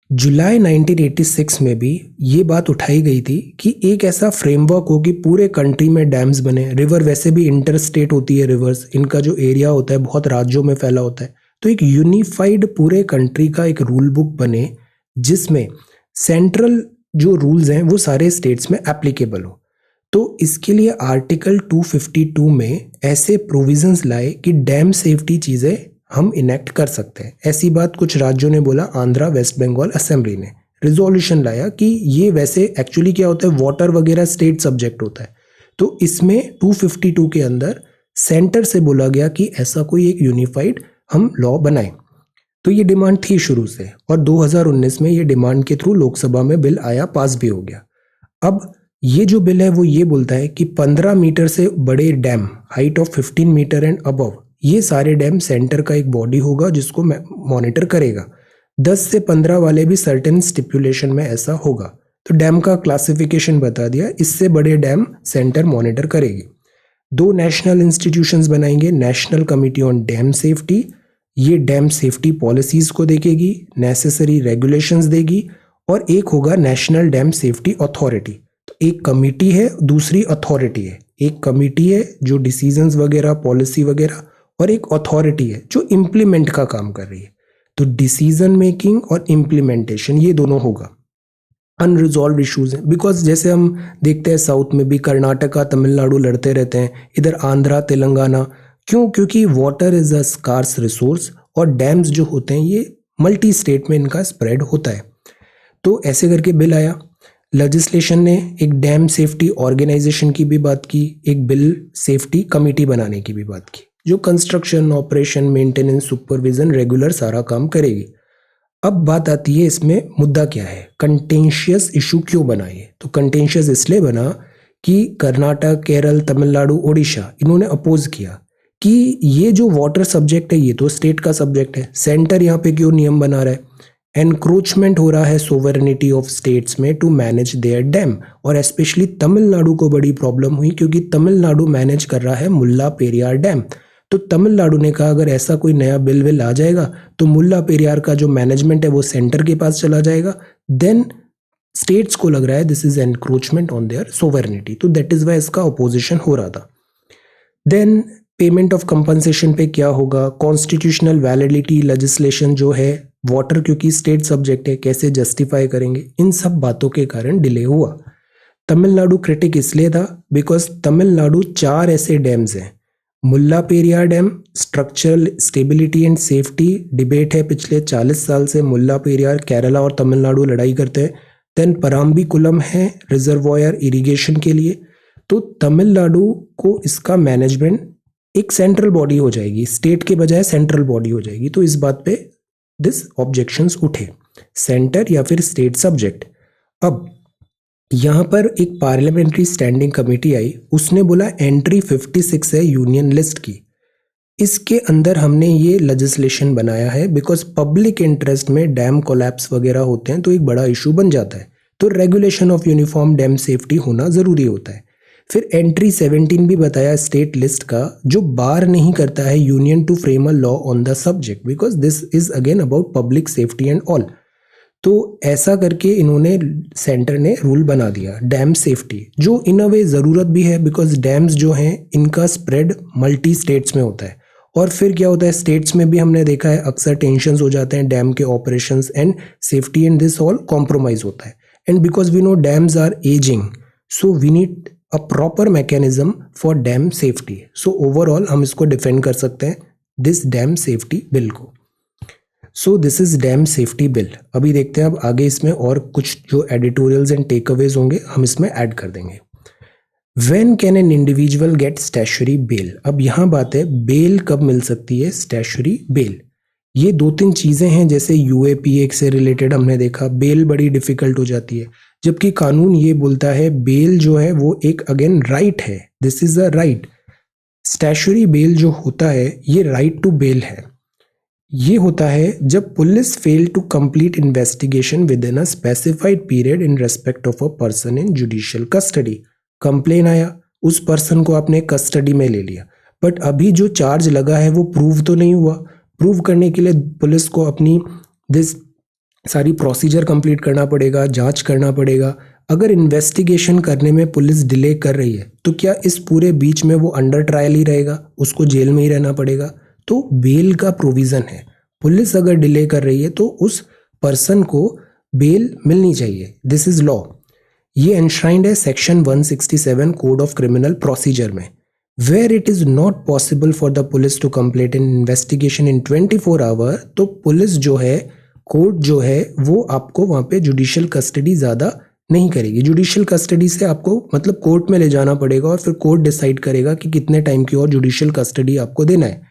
जुलाई 1986 में भी ये बात उठाई गई थी कि एक ऐसा फ्रेमवर्क हो कि पूरे कंट्री में डैम्स बने। रिवर वैसे भी इंटर स्टेट होती है, रिवर्स इनका जो एरिया होता है बहुत राज्यों में फैला होता है। तो एक यूनिफाइड पूरे कंट्री का एक रूल बुक बने जिसमें सेंट्रल जो रूल्स हैं वो सारे स्टेट्स में एप्लीकेबल हो। तो इसके लिए आर्टिकल 252 में ऐसे प्रोविजंस लाए कि डैम सेफ्टी चीज़ें हम इनेक्ट कर सकते हैं। ऐसी बात कुछ राज्यों ने बोला, आंध्रा, वेस्ट बंगाल असेंबली ने रिजोल्यूशन लाया कि ये वैसे एक्चुअली क्या होता है, वाटर वगैरह स्टेट सब्जेक्ट होता है। तो इसमें 252 के अंदर सेंटर से बोला गया कि ऐसा कोई एक यूनिफाइड हम लॉ बनाएं। तो ये डिमांड थी शुरू से, और 2019 में ये डिमांड के थ्रू लोकसभा में बिल आया, पास भी हो गया। अब ये जो बिल है वो ये बोलता है कि 15 मीटर से बड़े dam, height of 15 metre and above, ये सारे डैम सेंटर का एक बॉडी होगा जिसको मॉनिटर करेगा। 10 से 15 वाले भी सर्टेन स्टिपुलेशन में ऐसा होगा। तो डैम का क्लासिफिकेशन बता दिया, इससे बड़े डैम सेंटर मॉनिटर करेगी। 2 नेशनल इंस्टीट्यूशंस बनाएंगे, national committee on dam safety, ये डैम सेफ्टी पॉलिसीज को देखेगी, नेसेसरी रेगुलेशंस देगी, और एक होगा नेशनल डैम सेफ्टी अथॉरिटी। तो एक कमिटी है, दूसरी अथॉरिटी है। एक कमिटी है जो डिसीजंस वगैरह, पॉलिसी वगैरह, और एक अथॉरिटी है जो इम्प्लीमेंट का काम कर रही है। तो डिसीजन मेकिंग और इम्प्लीमेंटेशन ये दोनों होगा। अनरिजॉल्व इश्यूज हैं, बिकॉज जैसे हम देखते हैं साउथ में भी कर्नाटका तमिलनाडु लड़ते रहते हैं, इधर आंध्रा तेलंगाना, क्यों? क्योंकि water is a scarce resource, और डैम्स जो होते हैं ये मल्टी स्टेट में इनका स्प्रेड होता है। तो ऐसे करके बिल आया। लेजिस्लेशन ने एक डैम सेफ्टी ऑर्गेनाइजेशन की भी बात की, एक बिल सेफ्टी कमेटी बनाने की भी बात की, जो construction, operation, maintenance, supervision, regular सारा काम करेगी। अब बात आती है इसमें मुद्दा क्या है, कंटेंशियस इशू क्यों बना ये? तो कंटेंशियस इसलिए बना कि कर्नाटक, केरल, तमिलनाडु, उड़ीसा, इन्होंने अपोज किया कि ये जो वाटर सब्जेक्ट है ये तो स्टेट का सब्जेक्ट है, सेंटर यहाँ पे क्यों नियम बना रहा है? एनक्रोचमेंट हो रहा है सोवरेनिटी ऑफ स्टेट्स में टू मैनेज देयर डैम। और स्पेशली तमिलनाडु को बड़ी प्रॉब्लम हुई क्योंकि तमिलनाडु मैनेज कर रहा है मुल्ला पेरियार डैम। तो तमिलनाडु ने कहा अगर ऐसा कोई नया बिल विल आ जाएगा तो मुल्ला पेरियार का जो मैनेजमेंट है वो सेंटर के पास चला जाएगा। देन स्टेट्स को लग रहा है this is encroachment on their sovereignty, तो दैट इज वाई इसका अपोजिशन हो रहा था। देन पेमेंट ऑफ कंपनसेशन पे क्या होगा, कॉन्स्टिट्यूशनल वैलिडिटी लेजिस्लेशन जो है, वाटर क्योंकि स्टेट सब्जेक्ट है कैसे जस्टिफाई करेंगे, इन सब बातों के कारण डिले हुआ। तमिलनाडु क्रिटिक इसलिए था बिकॉज तमिलनाडु 4 ऐसे डैम्स हैं, Mulla Periyar dam, structural stability and safety debate है पिछले 40 साल से, मुल्ला पेरियार, केरला और तमिलनाडु लड़ाई करते हैं। देन पराम्बीकुलम है रिजर्वॉयर इरिगेशन के लिए। तो तमिलनाडु को इसका मैनेजमेंट एक सेंट्रल बॉडी हो जाएगी, स्टेट के बजाय सेंट्रल बॉडी हो जाएगी। तो इस बात पे दिस ऑब्जेक्शंस उठे, सेंटर या फिर स्टेट सब्जेक्ट। अब यहाँ पर एक पार्लियामेंट्री स्टैंडिंग कमेटी आई, उसने बोला एंट्री 56 है यूनियन लिस्ट की, इसके अंदर हमने ये लेजिस्लेशन बनाया है बिकॉज पब्लिक इंटरेस्ट में डैम कोलैप्स वगैरह होते हैं तो एक बड़ा इशू बन जाता है, तो regulation of uniform dam safety होना ज़रूरी होता है। फिर एंट्री 17 भी बताया स्टेट लिस्ट का, जो बार नहीं करता है union to frame a law on the subject because this is again about public safety and all. तो ऐसा करके इन्होंने, सेंटर ने रूल बना दिया डैम सेफ्टी, जो इन अ वे ज़रूरत भी है बिकॉज डैम्स जो हैं इनका स्प्रेड मल्टी स्टेट्स में होता है। और फिर क्या होता है, स्टेट्स में भी हमने देखा है अक्सर टेंशन्स हो जाते हैं, डैम के operations and safety and this all compromise होता है। And because we know dams are ageing, so we need a proper mechanism for dam safety. So overall हम इसको डिफेंड कर सकते हैं दिस डैम सेफ्टी बिल को। सो this is dam safety bill. अभी देखते हैं अब आगे इसमें और कुछ जो एडिटोरियल्स एंड टेक अवेज होंगे हम इसमें ऐड कर देंगे। When can an individual get statutory bail? अब यहाँ बात है बेल कब मिल सकती है, statutory bail। ये 2-3 चीज़ें हैं, जैसे यूएपीए से रिलेटेड हमने देखा बेल बड़ी डिफिकल्ट हो जाती है, जबकि कानून ये बोलता है बेल जो है वो एक अगेन राइट है, this is a right. Statutory bail जो होता है ये राइट टू बेल है। ये होता है जब police fail to complete investigation within a specified period in respect of a person in judicial custody. Complain आया, उस पर्सन को आपने कस्टडी में ले लिया, बट अभी जो चार्ज लगा है वो प्रूव तो नहीं हुआ। प्रूव करने के लिए पुलिस को अपनी दिस सारी प्रोसीजर कंप्लीट करना पड़ेगा, जांच करना पड़ेगा। अगर इन्वेस्टिगेशन करने में पुलिस डिले कर रही है तो क्या इस पूरे बीच में वो अंडर ट्रायल ही रहेगा, उसको जेल में ही रहना पड़ेगा? तो बेल का प्रोविज़न है। पुलिस अगर डिले कर रही है तो उस पर्सन को बेल मिलनी चाहिए। This is law. ये एनश्राइंड है section 167 code of criminal procedure में। Where it is not possible for the police to complete an investigation in 24 hour, तो पुलिस जो है, कोर्ट जो है, वो आपको वहाँ पे जुडिशियल कस्टडी ज़्यादा नहीं करेगी। जुडिशियल कस्टडी से आपको मतलब कोर्ट में ले जाना पड़ेगा और फिर कोर्ट डिसाइड करेगा कि कितने टाइम की और जुडिशियल कस्टडी आपको देना है।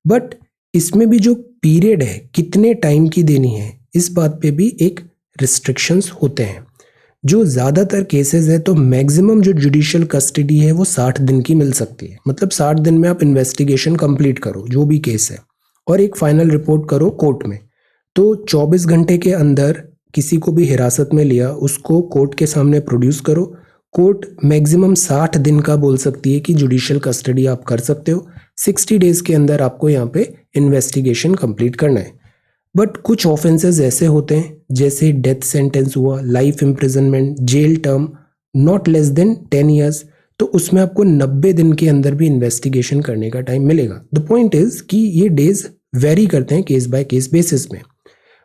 बट इसमें भी जो पीरियड है, कितने टाइम की देनी है, इस बात पे भी एक रिस्ट्रिक्शंस होते हैं। जो ज़्यादातर केसेस है तो मैक्सिमम जो जुडिशियल कस्टडी है वो 60 दिन की मिल सकती है। मतलब 60 दिन में आप इन्वेस्टिगेशन कंप्लीट करो जो भी केस है और एक फाइनल रिपोर्ट करो कोर्ट में। तो 24 घंटे के अंदर किसी को भी हिरासत में लिया, उसको कोर्ट के सामने प्रोड्यूस करो। कोर्ट मैक्सिमम 60 दिन का बोल सकती है कि जुडिशियल कस्टडी आप कर सकते हो। 60 डेज के अंदर आपको यहाँ पे इन्वेस्टिगेशन कंप्लीट करना है। बट कुछ ऑफेंसेस ऐसे होते हैं जैसे डेथ सेंटेंस हुआ, life imprisonment, jail term not less than 10 years, तो उसमें आपको 90 दिन के अंदर भी इन्वेस्टिगेशन करने का टाइम मिलेगा। द पॉइंट इज कि ये डेज वेरी करते हैं केस बाय केस बेसिस में।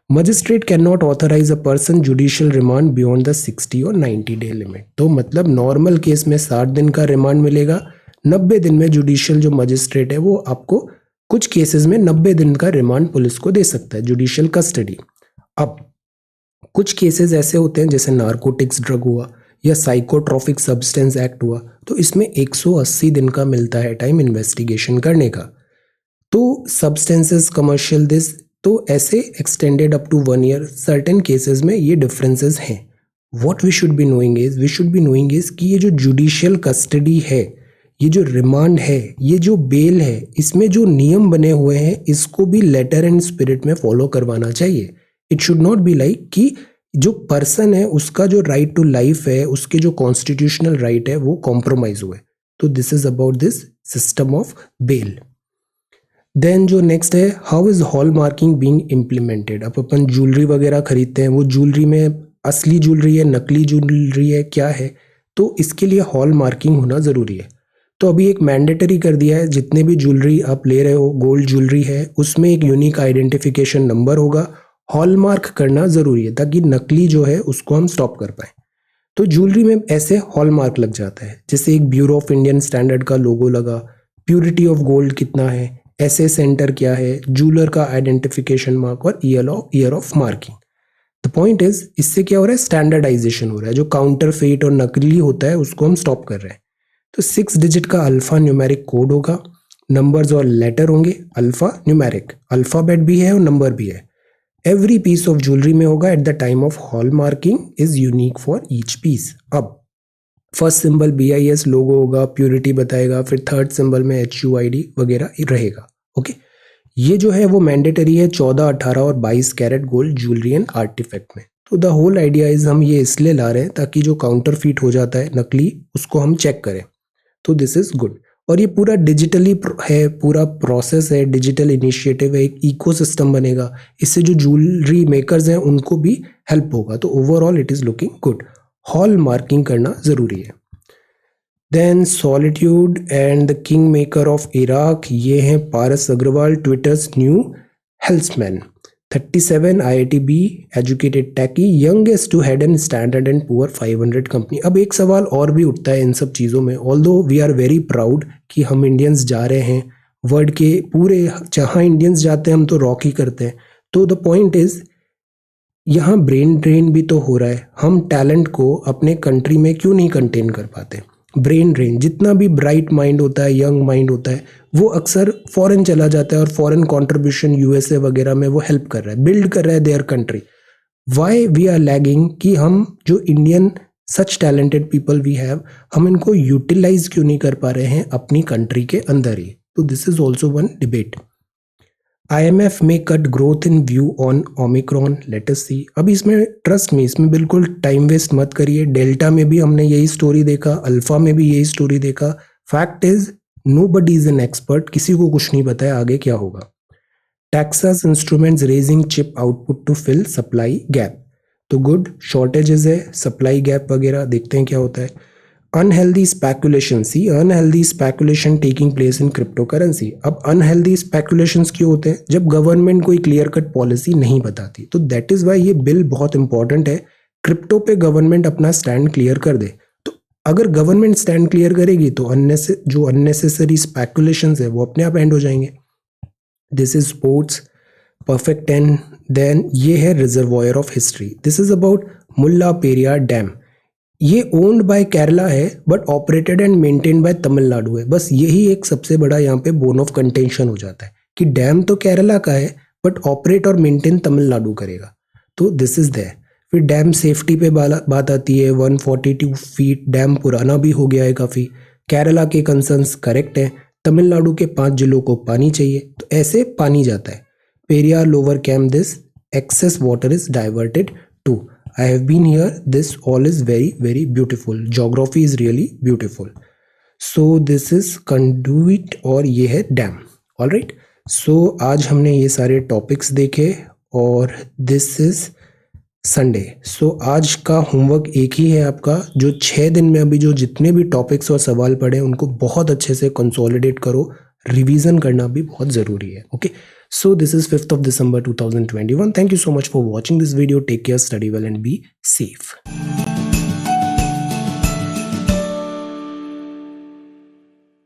Magistrate cannot authorise a person judicial remand beyond the 60 और 90 डे लिमिट। तो मतलब नॉर्मल केस में 60 दिन का रिमांड मिलेगा, 90 दिन में जुडिशियल जो मजिस्ट्रेट है वो आपको कुछ केसेस में 90 दिन का रिमांड पुलिस को दे सकता है, जुडिशियल कस्टडी। अब कुछ केसेस ऐसे होते हैं जैसे नार्कोटिक्स ड्रग हुआ या साइकोट्रॉपिक सब्सटेंस एक्ट हुआ, तो इसमें 180 दिन का मिलता है टाइम इन्वेस्टिगेशन करने का। तो सब्सटेंसेस कमर्शियल दिस, तो ऐसे extended up to 1 year. Certain cases में ये डिफरेंसेस हैं। What we should be knowing is कि ये जो जुडिशियल कस्टडी है, ये जो रिमांड है, ये जो बेल है, इसमें जो नियम बने हुए हैं इसको भी लेटर एंड स्पिरिट में फॉलो करवाना चाहिए। It should not be like कि जो पर्सन है उसका जो राइट टू लाइफ है, उसके जो कॉन्स्टिट्यूशनल राइट है वो कॉम्प्रोमाइज हुए। तो this is about this system of bail. Then जो नेक्स्ट है, how is hallmarking being implemented. अब अपन ज्वेलरी वगैरह खरीदते हैं, वो ज्वेलरी में असली ज्वेलरी है, नकली ज्वेलरी है, क्या है, तो इसके लिए हॉल मार्किंग होना ज़रूरी है। तो अभी एक मैंडेटरी कर दिया है, जितने भी ज्वेलरी आप ले रहे हो, गोल्ड ज्वेलरी है, उसमें एक यूनिक आइडेंटिफिकेशन नंबर होगा, हॉलमार्क करना ज़रूरी है ताकि नकली जो है उसको हम स्टॉप कर पाए। तो ज्वेलरी में ऐसे हॉलमार्क लग जाता है, जैसे एक ब्यूरो ऑफ इंडियन स्टैंडर्ड का लोगो लगा, प्योरिटी ऑफ गोल्ड कितना है, एसए सेंटर क्या है, ज्वेलर का आइडेंटिफिकेशन मार्क और year of marking. The point is इससे क्या हो रहा है, स्टैंडर्डाइजेशन हो रहा है। जो काउंटर फेट और नकली होता है उसको हम स्टॉप कर रहे हैं। तो 6 डिजिट का अल्फा न्यूमेरिक कोड होगा, नंबर्स और लेटर होंगे, अल्फा न्यूमेरिक, अल्फाबेट भी है और नंबर भी है। एवरी पीस ऑफ ज्वेलरी में होगा at the time of hallmarking is unique for each piece. अब फर्स्ट सिंबल BIS लोगो होगा, प्योरिटी बताएगा, फिर थर्ड सिंबल में HUID वगैरह रहेगा। ओके, ये जो है वो मैंडेटरी है 14, 18 और 22 carat gold jewellery and artefact में। तो द होल आइडिया इज हम ये इसलिए ला रहे हैं ताकि जो काउंटर फीट हो जाता है नकली, उसको हम चेक करें। तो दिस इज गुड। और ये पूरा डिजिटली है, पूरा प्रोसेस है, डिजिटल इनिशिएटिव है, एक इकोसिस्टम बनेगा। इससे जो ज्वेलरी मेकर्स हैं उनको भी हेल्प होगा। तो overall it is looking good. Hallmarking करना जरूरी है। Then solitude and the king maker of Iraq, ये हैं Paras Agarwal, Twitter's new helmsman. 37 IITB educated techie, youngest to head an Standard and Poor 500 company. अब एक सवाल और भी उठता है इन सब चीज़ों में, although we are very proud कि हम इंडियंस जा रहे हैं वर्ल्ड के पूरे, जहाँ इंडियंस जाते हैं हम तो रॉक ही करते हैं। तो द पॉइंट इज यहाँ ब्रेन ड्रेन भी तो हो रहा है। हम टैलेंट को अपने कंट्री में क्यों नहीं कंटेन कर पाते। ब्रेन ड्रेन, जितना भी ब्राइट माइंड होता है, यंग माइंड होता है, वो अक्सर फॉरेन चला जाता है और फॉरेन कंट्रीब्यूशन USA वगैरह में वो हेल्प कर रहा है, बिल्ड कर रहा है their country. Why we are lagging कि हम जो Indian such talented people we have, हम इनको यूटिलाइज क्यों नहीं कर पा रहे हैं अपनी कंट्री के अंदर ही। तो this is also one debate. IMF में cut growth in view on Omicron, let us see. अब इसमें ट्रस्ट में, इसमें बिल्कुल टाइम वेस्ट मत करिए। डेल्टा में भी हमने यही स्टोरी देखा, अल्फा में भी यही स्टोरी देखा। Fact is nobody is an expert, किसी को कुछ नहीं पता है आगे क्या होगा। Texas Instruments raising chip output to fill supply gap, तो गुड, शॉर्टेजेस है, सप्लाई गैप वगैरह, देखते हैं क्या होता है। Unhealthy speculation, see unhealthy speculation taking place in cryptocurrency. अब अनहेल्दी स्पेकुलेशंस क्यों होते हैं? जब गवर्नमेंट कोई क्लियर कट पॉलिसी नहीं बताती, तो दैट इज वाई ये बिल बहुत इंपॉर्टेंट है। क्रिप्टो पे गवर्नमेंट अपना स्टैंड क्लियर कर दे, तो अगर गवर्नमेंट स्टैंड क्लियर करेगी तो जो अननेसेसरी स्पेकुलेशंस है वो अपने आप एंड हो जाएंगे। This is sports perfect 10। देन ये है reservoir of history, this is about Mulla Periyar dam. ये ओन्ड बाय केरला है but operated and maintained by Tamil Nadu है। बस यही एक सबसे बड़ा यहाँ पे बोन ऑफ कंटेंशन हो जाता है कि डैम तो केरला का है बट ऑपरेट और मेंटेन तमिलनाडु करेगा, तो दिस इज देयर। फिर डैम सेफ्टी पे बात आती है। 142 फीट डैम पुराना भी हो गया है काफ़ी। केरला के कंसर्न्स करेक्ट हैं, तमिलनाडु के 5 जिलों को पानी चाहिए, तो ऐसे पानी जाता है। Periyar lower camp this excess water is diverted to. I have been here, this all is very very beautiful, geography is really beautiful. So this is conduit और ये है डैम। ऑल राइट, सो आज हमने ये सारे टॉपिक्स देखे और दिस इज संडे। सो आज का होमवर्क एक ही है आपका, जो 6 दिन में अभी जो जितने भी टॉपिक्स और सवाल पढ़े उनको बहुत अच्छे से कंसोलिडेट करो, रिवीजन करना भी बहुत ज़रूरी है। Okay, so this is 5th of December 2021. Thank you so much for watching this video. Take care, study well and be safe.